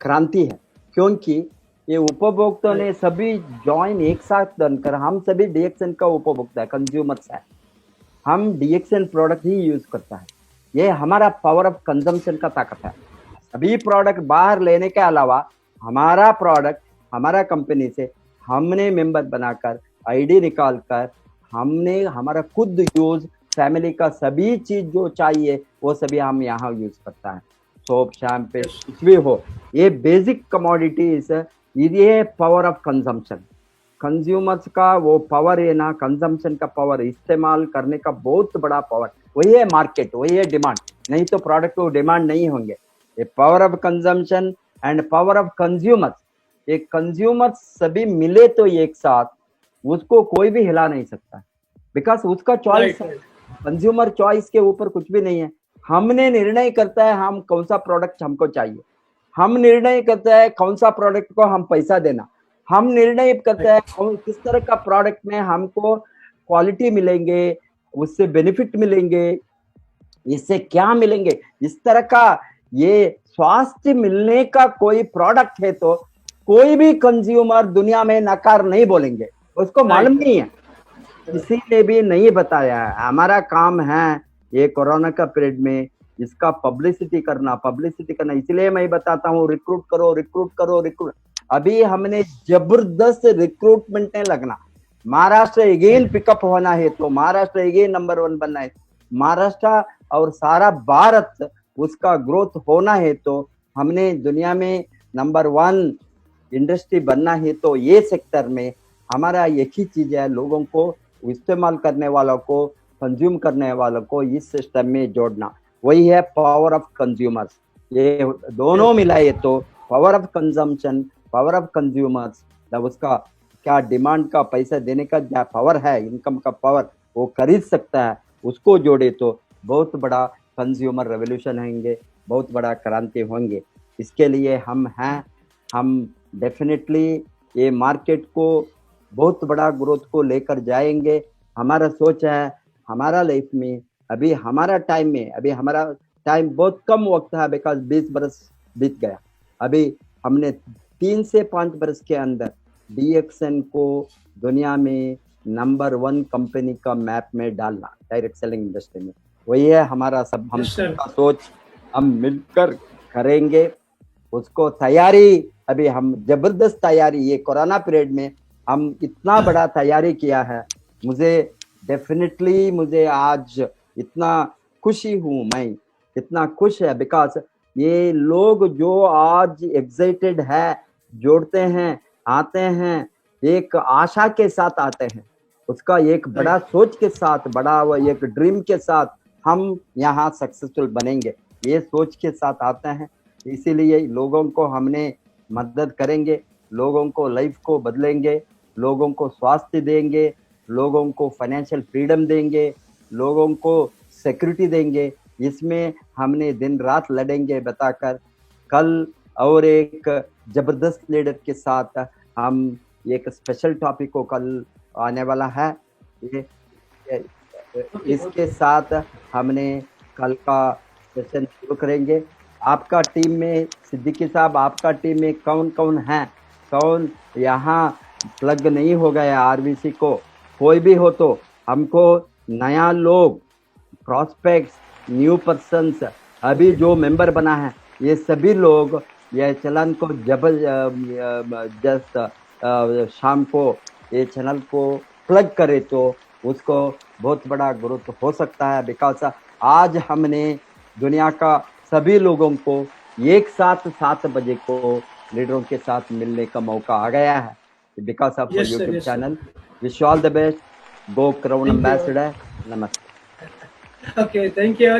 क्रांति है। क्योंकि ये उपभोक्ता ने सभी ज्वाइन एक साथ बनकर, हम सभी DXN का उपभोक्ता है, कंज्यूमर्स है, हम DXN प्रोडक्ट ही यूज करता है। ये हमारा पावर ऑफ कंजम्पशन का ताकत है। सभी प्रोडक्ट बाहर लेने के अलावा हमारा प्रोडक्ट हमारा कंपनी से हमने मेंबर बनाकर ID निकाल कर हमने हमारा खुद यूज, फैमिली का सभी चीज जो चाहिए वो सभी हम यहाँ यूज करता है। सोप, शैम्पू, कुछ भी हो, ये बेसिक कमोडिटीज, ये पावर ऑफ कंजम्पशन, कंज्यूमर्स का वो पावर है ना, कंजम्पशन का पावर, इस्तेमाल करने का बहुत बड़ा पावर, वही है मार्केट, वही है डिमांड। नहीं तो प्रोडक्ट को डिमांड नहीं होंगे। ये power of consumption and power of consumers, ये कंज्यूमर्स सभी मिले तो एक साथ, उसको कोई भी हिला नहीं सकता, बिकॉज उसका चॉइस है। कंज्यूमर चॉइस के ऊपर कुछ भी नहीं है। हमने निर्णय करता है हम कौन सा प्रोडक्ट हमको चाहिए, हम निर्णय करता है कौन सा प्रोडक्ट को हम पैसा देना, हम निर्णय करता है किस तरह का प्रोडक्ट में हमको क्वालिटी मिलेंगे, उससे बेनिफिट मिलेंगे, इससे क्या मिलेंगे, इस तरह का ये स्वास्थ्य मिलने का कोई प्रोडक्ट है तो कोई भी कंज्यूमर दुनिया में नकार नहीं बोलेंगे, उसको मालूम नहीं है, किसी ने भी नहीं बताया है। हमारा काम है ये कोरोना का पीरियड में इसका पब्लिसिटी करना। इसलिए मैं बताता हूँ, रिक्रूट करो, रिक्रूट करो, रिक्रूट। अभी हमने जबरदस्त रिक्रूटमेंट में लगना, महाराष्ट्र अगेन पिकअप होना है तो महाराष्ट्र अगेन नंबर 1 बनना है, महाराष्ट्र और सारा भारत उसका ग्रोथ होना है तो हमने दुनिया में नंबर 1 इंडस्ट्री बनना है तो ये सेक्टर में हमारा एक ही चीज है, लोगों को, इस्तेमाल करने वालों को, कंज्यूम करने वालों को इस सिस्टम में जोड़ना। वही है पावर ऑफ कंज्यूमर्स। ये दोनों मिलाए तो power of consumption, power of consumers, उसका क्या डिमांड का, पैसा देने का क्या पावर है, इनकम का पावर, वो खरीद सकता है, उसको जोड़े तो बहुत बड़ा कंज्यूमर रेवोल्यूशन होंगे, बहुत बड़ा क्रांति होंगे। इसके लिए हम हैं, हम डेफिनेटली ये मार्केट को बहुत बड़ा ग्रोथ को लेकर जाएंगे। हमारा सोच है, हमारा लाइफ में अभी हमारा टाइम में, अभी हमारा टाइम बहुत कम वक्त है, बिकॉज 20 बरस बीत गया। अभी हमने 3 से 5 बरस के अंदर DXN को दुनिया में नंबर 1 कंपनी का मैप में डालना, डायरेक्ट सेलिंग इंडस्ट्री में। वही है हमारा सब, हम सबका सोच, हम मिलकर करेंगे उसको। तैयारी अभी हम जबरदस्त तैयारी, ये कोरोना पीरियड में हम इतना बड़ा तैयारी किया है। मुझे आज इतना खुशी हूँ, मैं इतना खुश है बिकॉज ये लोग जो आज एक्साइटेड है, जोड़ते हैं, आते हैं, एक आशा के साथ आते हैं, उसका एक बड़ा सोच के साथ, बड़ा वो एक ड्रीम के साथ हम यहाँ सक्सेसफुल बनेंगे, ये सोच के साथ आते हैं। इसीलिए लोगों को हमने मदद करेंगे, लोगों को लाइफ को बदलेंगे, लोगों को स्वास्थ्य देंगे, लोगों को फाइनेंशियल फ्रीडम देंगे, लोगों को सिक्योरिटी देंगे। इसमें हमने दिन रात लड़ेंगे बताकर। कल और एक जबरदस्त लीडर के साथ हम एक स्पेशल टॉपिक को कल आने वाला है। इसके साथ हमने कल का सेशन शुरू करेंगे। आपका टीम में सिद्दीकी साहब, आपका टीम में कौन कौन है, कौन यहाँ प्लग नहीं हो गया RVC को, कोई भी हो तो हमको नया लोग, प्रॉस्पेक्ट्स, न्यू पर्सन्स, अभी जो मेंबर बना है, ये सभी लोग यह चैनल को जस्ट शाम को ये चैनल को प्लग करे तो उसको बहुत बड़ा ग्रोथ हो सकता है। बिकॉज आज हमने दुनिया का सभी लोगों को एक साथ 7 बजे को लीडरों के साथ मिलने का मौका आ गया है because of Yes, sir. YouTube Yes, sir. Channel. Wish all the best. Go crown Thank you. Ambassador. नमस्ते। Okay, thank you.